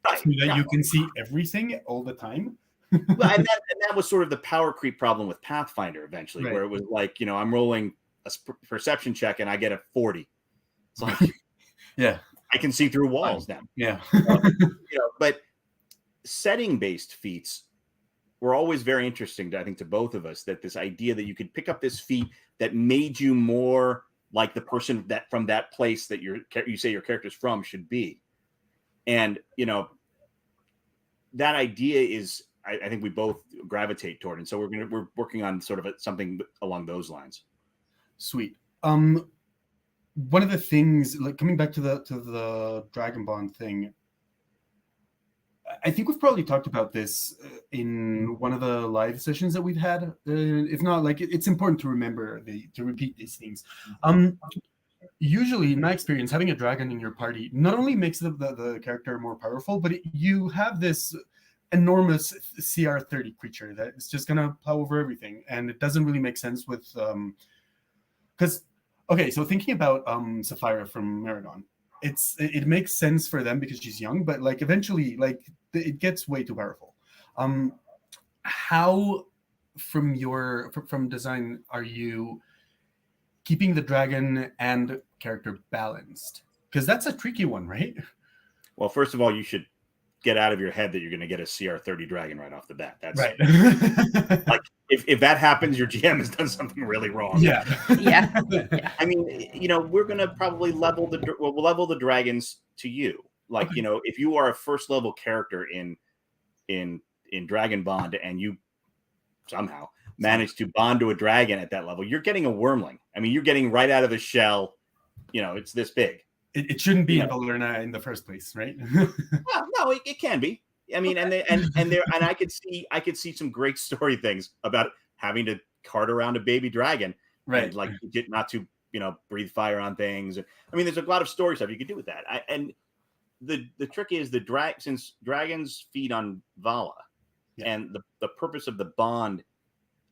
[SPEAKER 1] that you can see everything all the time?
[SPEAKER 2] Well, and that was sort of the power creep problem with Pathfinder eventually, where it was like, I'm rolling a perception check and I get a 40. It's like,
[SPEAKER 1] yeah,
[SPEAKER 2] I can see through walls now.
[SPEAKER 1] Yeah.
[SPEAKER 2] But setting-based feats were always very interesting, I think, to both of us, that this idea that you could pick up this feat that made you more like the person that from that place that you say your character's from should be. And, that idea is, I think we both gravitate toward. And so we're working on sort of something along those lines.
[SPEAKER 1] Sweet. One of the things, like coming back to the Dragonbond thing, I think we've probably talked about this in one of the live sessions that we've had. If not, like it's important to remember to repeat these things. Usually, in my experience, having a dragon in your party not only makes the character more powerful, but you have this enormous CR30 creature that is just gonna plow over everything, and it doesn't really make sense with because so thinking about Sapphira from Maragon, it makes sense for them because she's young, but like eventually, like it gets way too powerful. How from design are you keeping the dragon and character balanced? Because that's a tricky one, right?
[SPEAKER 2] Well, first of all, you should get out of your head that you're going to get a CR30 dragon right off the bat. That's
[SPEAKER 1] right.
[SPEAKER 2] Like if that happens, your GM has done something really wrong.
[SPEAKER 3] Yeah.
[SPEAKER 2] I mean, we're going to probably level the dragons to you. Like, if you are a first level character in Dragonbond and you somehow manage to bond to a dragon at that level, you're getting a wormling. I mean, you're getting right out of the shell. It's this big.
[SPEAKER 1] It shouldn't be in Valerna in the first place, right?
[SPEAKER 2] Well, no, it can be. I mean, and I could see some great story things about having to cart around a baby dragon,
[SPEAKER 1] right?
[SPEAKER 2] And like get not to breathe fire on things. I mean, there's a lot of story stuff you could do with that. And the trick is since dragons feed on VALA, and the purpose of the bond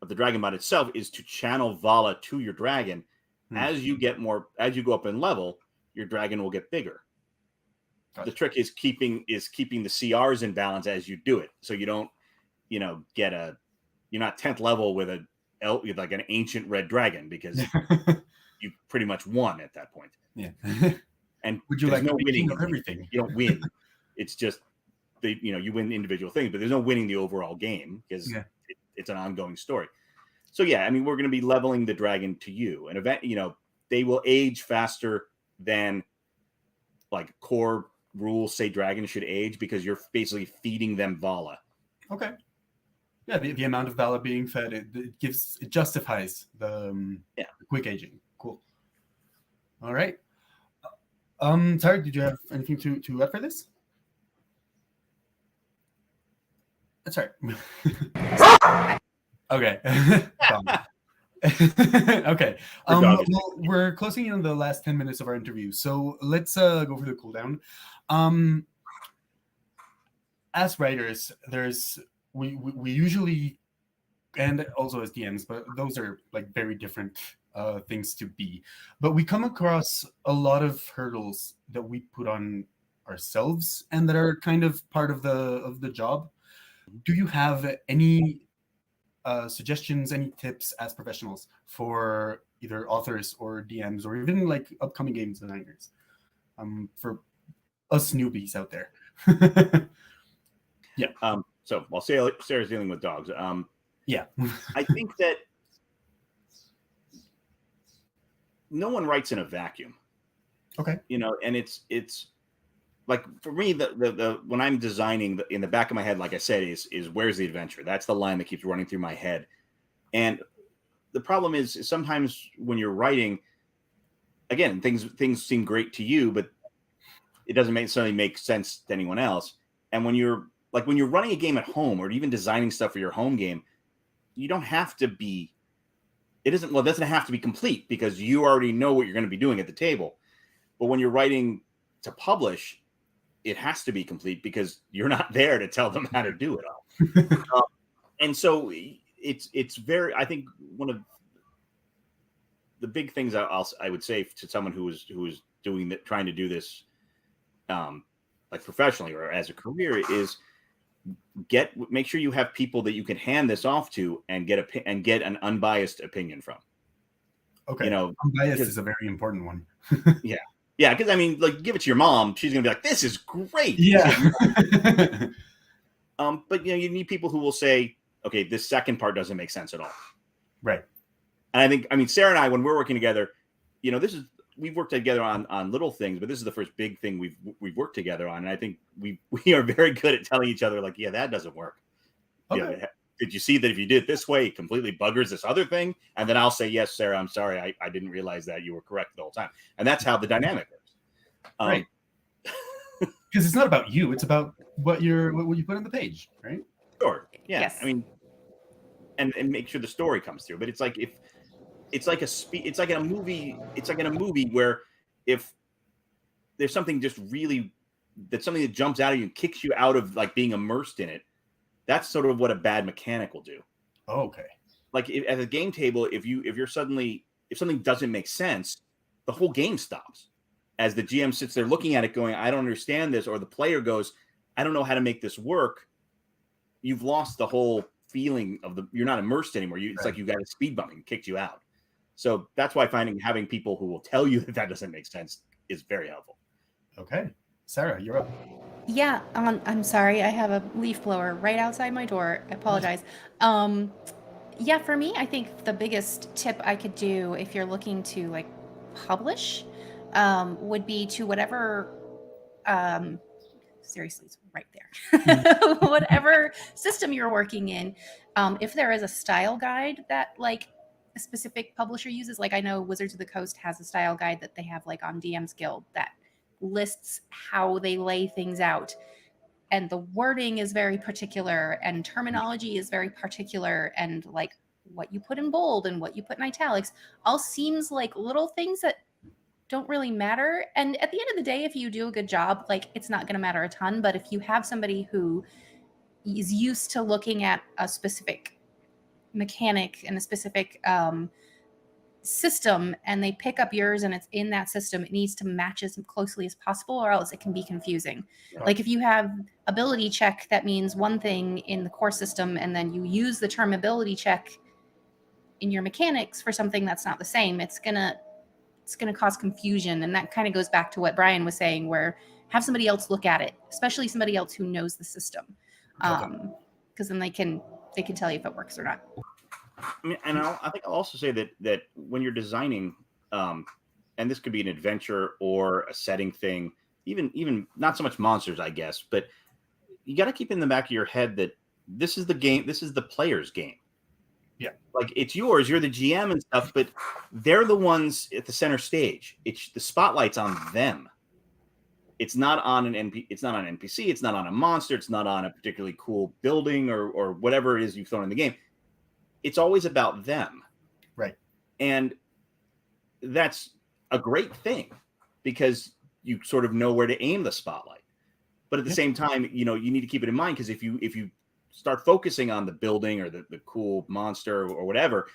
[SPEAKER 2] of the Dragonbond itself is to channel VALA to your dragon. As you go up in level, your dragon will get bigger. Gotcha. The trick is keeping the CRs in balance as you do it, so you don't you're not 10th level with like an ancient red dragon, because you pretty much won at that point.
[SPEAKER 1] Yeah.
[SPEAKER 2] And
[SPEAKER 1] would you like
[SPEAKER 2] no winning
[SPEAKER 1] of everything?
[SPEAKER 2] You don't win. It's just you win individual things, but there's no winning the overall game because it's an ongoing story. So I mean, we're going to be leveling the dragon to you, and they will age faster than like core rules say dragons should age, because you're basically feeding them VALA.
[SPEAKER 1] Okay. Yeah, the amount of VALA being fed, it justifies the quick aging. Cool. All right. Sorry, did you have anything to add for this? That's right. Okay. Okay. Well, we're closing in on the last 10 minutes of our interview, so let's go for the cooldown. As writers, we usually, and also as DMs, but those are like very different things to be. But we come across a lot of hurdles that we put on ourselves and that are kind of part of the job. Do you have any suggestions, any tips as professionals for either authors or DMs or even like upcoming game designers, for us newbies out there?
[SPEAKER 2] So while Sarah's dealing with dogs, I think that no one writes in a vacuum.
[SPEAKER 1] Okay.
[SPEAKER 2] And it's like, for me, the when I'm designing, in the back of my head, like I said, is where's the adventure? That's the line that keeps running through my head. And the problem is sometimes when you're writing, again, things seem great to you, but it doesn't necessarily make sense to anyone else. And when you're running a game at home, or even designing stuff for your home game, you don't have to be. It doesn't have to be complete, because you already know what you're going to be doing at the table. But when you're writing to publish, it has to be complete, because you're not there to tell them how to do it all. And so it's very, I think one of the big things I would say to someone who is trying to do this, like professionally or as a career, is make sure you have people that you can hand this off to and get an unbiased opinion from.
[SPEAKER 1] Okay. Unbiased is a very important one.
[SPEAKER 2] Yeah. Yeah, because I mean, like, give it to your mom, she's gonna be like, "This is great."
[SPEAKER 1] Yeah.
[SPEAKER 2] But you need people who will say, "Okay, this second part doesn't make sense at all."
[SPEAKER 1] Right.
[SPEAKER 2] And I mean, Sarah and I, when we're working together, we've worked together on little things, but this is the first big thing we've worked together on, and I think we are very good at telling each other, like, "Yeah, that doesn't work."
[SPEAKER 1] Okay.
[SPEAKER 2] Did you see that if you did it this way, it completely buggers this other thing? And then I'll say, "Yes, Sarah, I'm sorry. I didn't realize that. You were correct the whole time." And that's how the dynamic works.
[SPEAKER 1] Right. Because it's not about you; it's about what you put on the page, right?
[SPEAKER 2] Sure. Yeah.
[SPEAKER 3] Yes.
[SPEAKER 2] I mean, and make sure the story comes through. But it's like it's like in a movie. It's like in a movie where if there's something something that jumps out at you and kicks you out of like being immersed in it, that's sort of what a bad mechanic will do.
[SPEAKER 1] Oh, okay.
[SPEAKER 2] Like at a game table, if something doesn't make sense, the whole game stops. As the GM sits there looking at it going, "I don't understand this," or the player goes, "I don't know how to make this work," you've lost the whole feeling you're not immersed anymore. It's like you got a speed bump and kicked you out. So that's why having people who will tell you that doesn't make sense is very helpful.
[SPEAKER 1] Okay. Sarah, you're up.
[SPEAKER 3] Yeah, I'm sorry. I have a leaf blower right outside my door. I apologize. Yeah, for me, I think the biggest tip I could do if you're looking to like publish would be to whatever, seriously, it's right there, whatever system you're working in. If there is a style guide that like a specific publisher uses, like I know Wizards of the Coast has a style guide that they have like on DM's Guild that lists how they lay things out. And the wording is very particular and terminology is very particular, and like what you put in bold and what you put in italics all seems like little things that don't really matter. And at the end of the day, if you do a good job, like it's not going to matter a ton. But if you have somebody who is used to looking at a specific mechanic and a specific system and they pick up yours and it's in that system, it needs to match as closely as possible or else it can be confusing. Right. Like if you have ability check that means one thing in the core system and then you use the term ability check in your mechanics for something that's not the same, it's gonna cause confusion. And that kind of goes back to what Brian was saying, where have somebody else look at it, especially somebody else who knows the system, because then they can tell you if it works or not.
[SPEAKER 2] I mean, and I think I'll also say that when you're designing, and this could be an adventure or a setting thing, even not so much monsters, I guess, but you got to keep in the back of your head that this is the game, this is the player's game.
[SPEAKER 1] Yeah,
[SPEAKER 2] like it's yours, you're the GM and stuff, but they're the ones at the center stage. It's the spotlight's on them. It's not on an NPC. It's not on an NPC. It's not on a monster. It's not on a particularly cool building or whatever it is you've thrown in the game. It's always about them.
[SPEAKER 1] Right.
[SPEAKER 2] And that's a great thing because you sort of know where to aim the spotlight. But at the same time, you need to keep it in mind, because if you start focusing on the building or the cool monster or whatever,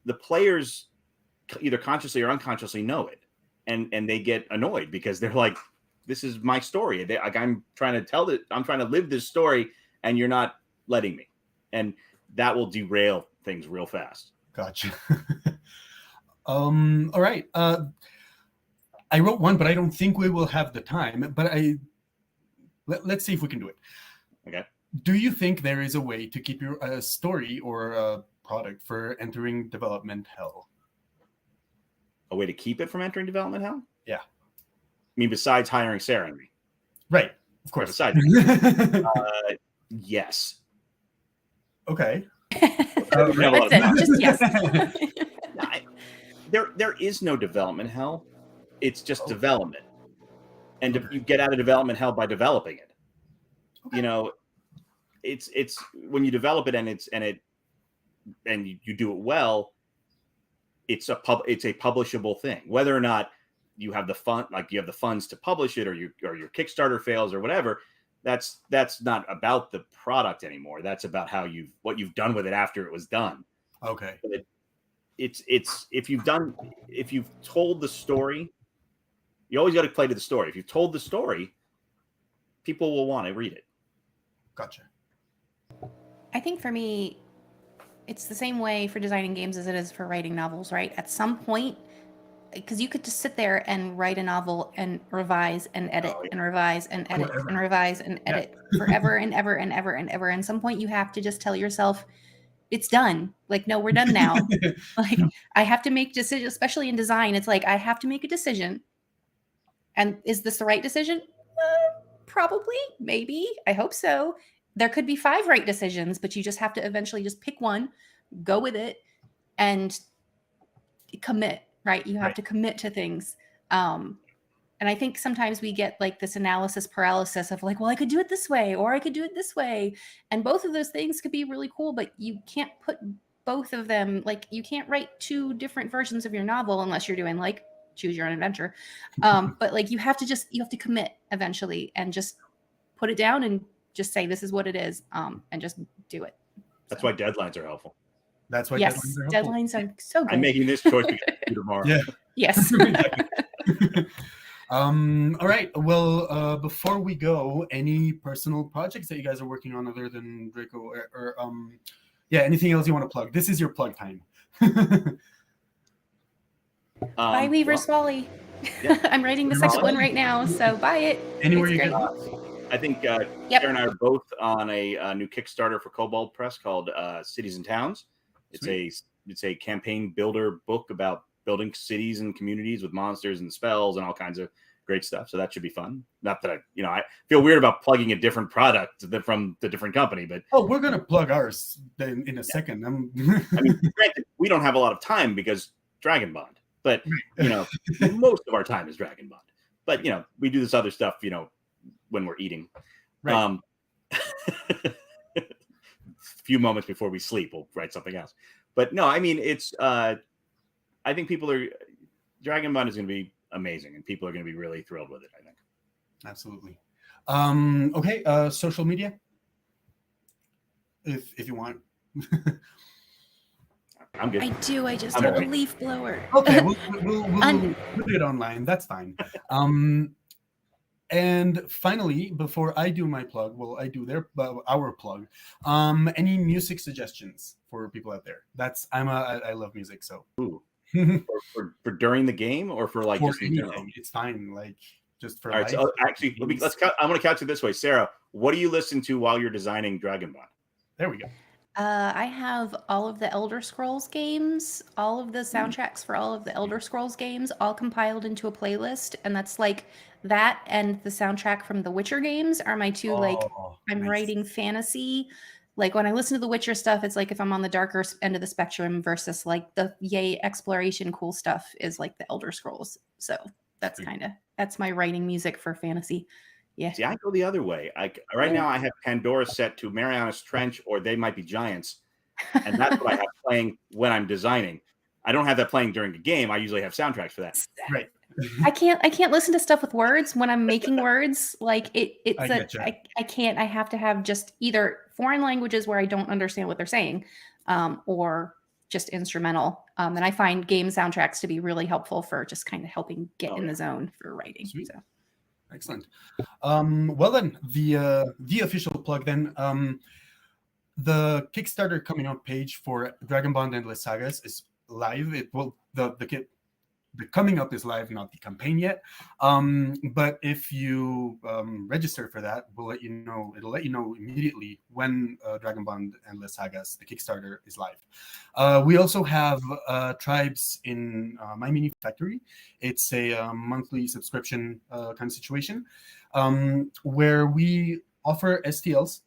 [SPEAKER 2] the players either consciously or unconsciously know it. And they get annoyed because they're like, this is my story. I'm trying to tell it. I'm trying to live this story and you're not letting me. And that will derail things real fast.
[SPEAKER 1] Gotcha. All right. I wrote one, but I don't think we will have the time. But let's see if we can do it.
[SPEAKER 2] Okay.
[SPEAKER 1] Do you think there is a way to keep your story or a product for entering development hell?
[SPEAKER 2] A way to keep it from entering development hell?
[SPEAKER 1] Yeah.
[SPEAKER 2] I mean, besides hiring Sarah and me.
[SPEAKER 1] Right. Of course.
[SPEAKER 2] Besides, yes.
[SPEAKER 1] Okay.
[SPEAKER 3] That's it. Just yes.
[SPEAKER 2] There is no development hell. It's just development, and you get out of development hell by developing it. Okay. It's when you develop it and you do it well. It's a publishable thing. Whether or not you have the funds to publish it, or your Kickstarter fails or whatever, that's not about the product anymore. That's about what you've done with it after it was done.
[SPEAKER 1] Okay.
[SPEAKER 2] But it's if you've told the story, you always got to play to the story. If you've told the story, people will want to read it.
[SPEAKER 1] Gotcha.
[SPEAKER 3] I think for me, it's the same way for designing games as it is for writing novels, right? At some point, because you could just sit there and write a novel and revise and edit and revise and edit
[SPEAKER 1] Forever.
[SPEAKER 3] and revise and edit forever and ever and ever and ever. And at some point you have to just tell yourself, it's done. Like, no, we're done now. Like, I have to make decisions, especially in design. It's like, I have to make a decision. And is this the right decision? Probably, maybe. I hope so. There could be 5 right decisions, but you just have to eventually just pick one, go with it, and commit, right? You have to commit to things. And I think sometimes we get like this analysis paralysis of like, well, I could do it this way, or I could do it this way. And both of those things could be really cool, but you can't put both of them, like you can't write 2 different versions of your novel unless you're doing like choose your own adventure. But like you have to commit eventually and just put it down and just say, this is what it is. And just do it.
[SPEAKER 2] That's why deadlines are helpful.
[SPEAKER 1] That's why
[SPEAKER 3] deadlines are so good.
[SPEAKER 2] I'm making this choice tomorrow.
[SPEAKER 1] Yeah.
[SPEAKER 3] Yes.
[SPEAKER 1] All right. Well, before we go, any personal projects that you guys are working on other than Draco, or anything else you want to plug? This is your plug time.
[SPEAKER 3] Buy Weaver's Folly.
[SPEAKER 2] Yeah.
[SPEAKER 3] I'm writing the second one right now, so buy it.
[SPEAKER 1] Anywhere
[SPEAKER 3] it's
[SPEAKER 1] you
[SPEAKER 3] great.
[SPEAKER 2] I think Sarah and I are both on a new Kickstarter for Kobold Press called Cities and Towns. It's a campaign builder book about building cities and communities with monsters and spells and all kinds of great stuff. So that should be fun. Not that I feel weird about plugging a different product from the different company, but
[SPEAKER 1] we're gonna plug ours in a second.
[SPEAKER 2] I mean, granted, we don't have a lot of time because Dragonbond, but most of our time is Dragonbond. But we do this other stuff, when we're eating.
[SPEAKER 1] Right.
[SPEAKER 2] Few moments before we sleep, we'll write something else. But no, I mean, it's I think Dragonbond is going to be amazing, and people are going to be really thrilled with it, I think.
[SPEAKER 1] Absolutely. Okay, social media, if you want.
[SPEAKER 2] I'm good.
[SPEAKER 3] I do. I just have a leaf blower.
[SPEAKER 1] Okay, we'll put it online. That's fine. And finally, before I do my plug, I do our plug. Any music suggestions for people out there? I love music, so.
[SPEAKER 2] Ooh. for during the game, or for like just in general?
[SPEAKER 1] It's fine, like just for.
[SPEAKER 2] All right, so actually, I'm going to couch it this way, Sarah. What do you listen to while you're designing Dragonbond?
[SPEAKER 1] There we go.
[SPEAKER 3] I have all of the Elder Scrolls games, all of the soundtracks for all of the Elder Scrolls games, all compiled into a playlist, and that's like that and the soundtrack from the Witcher games are my 2. I'm writing fantasy. Like when I listen to the Witcher stuff, it's like if I'm on the darker end of the spectrum versus like the exploration cool stuff is like the Elder Scrolls. So that's my writing music for fantasy. Yeah.
[SPEAKER 2] See, I go the other way. Right now I have Pandora set to Mariana's Trench or They Might Be Giants, and that's what I have playing when I'm designing. I don't have that playing during the game. I usually have soundtracks for that.
[SPEAKER 1] Right.
[SPEAKER 3] I can't listen to stuff with words when I'm making words. Like I can't. I have to have just either foreign languages where I don't understand what they're saying, or just instrumental. And I find game soundtracks to be really helpful for just kind of helping get in the zone for writing.
[SPEAKER 1] Sweet. So. Excellent. Well then, the official plug then. The Kickstarter coming out page for Dragonbond Endless Sagas is live. The coming up is live, not the campaign yet. But if you register for that, we'll let you know. It'll let you know immediately when Dragonbond Endless Sagas, the Kickstarter, is live. We also have Tribes in My Mini Factory. It's a monthly subscription kind of situation where we offer STLs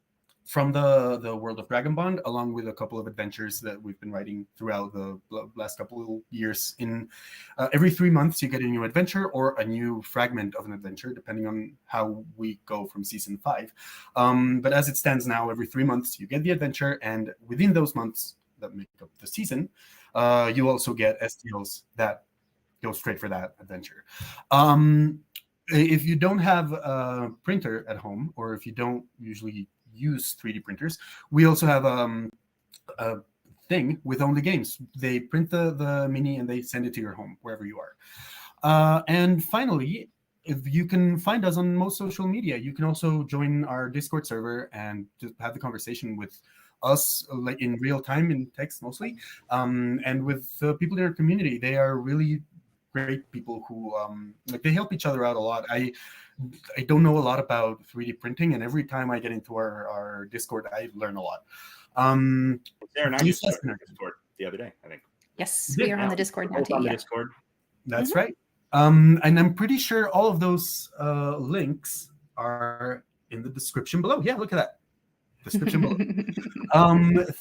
[SPEAKER 1] from the world of Dragonbond, along with a couple of adventures that we've been writing throughout the last couple of years. In every 3 months, you get a new adventure or a new fragment of an adventure, depending on how we go from season 5. But as it stands now, every 3 months, you get the adventure, and within those months that make up the season, you also get STLs that go straight for that adventure. If you don't have a printer at home, or if you don't usually use 3D printers, we also have a thing with Only Games. They print the mini and they send it to your home wherever you are. And finally, if you can find us on most social media. You can also join our Discord server and just have the conversation with us, like in real time, in text mostly, and with people in our community. They are really great people who like they help each other out a lot. I don't know a lot about 3D printing, and every time I get into our Discord, I learn a lot.
[SPEAKER 2] Sarah and I just started Discord the other day, I think.
[SPEAKER 3] Yes, we are on the Discord now too.
[SPEAKER 2] On the Discord.
[SPEAKER 1] That's right. And I'm pretty sure all of those links are in the description below. Yeah, look at that. Description below.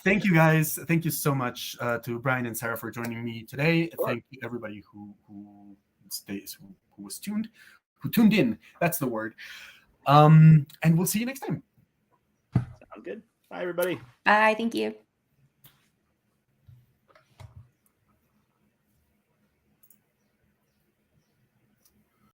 [SPEAKER 1] Thank you guys. Thank you so much to Brian and Sarah for joining me today. Sure. Thank you everybody who was tuned in. That's the word. And we'll see you next time.
[SPEAKER 2] Sounds good. Bye everybody.
[SPEAKER 3] Bye. Thank you.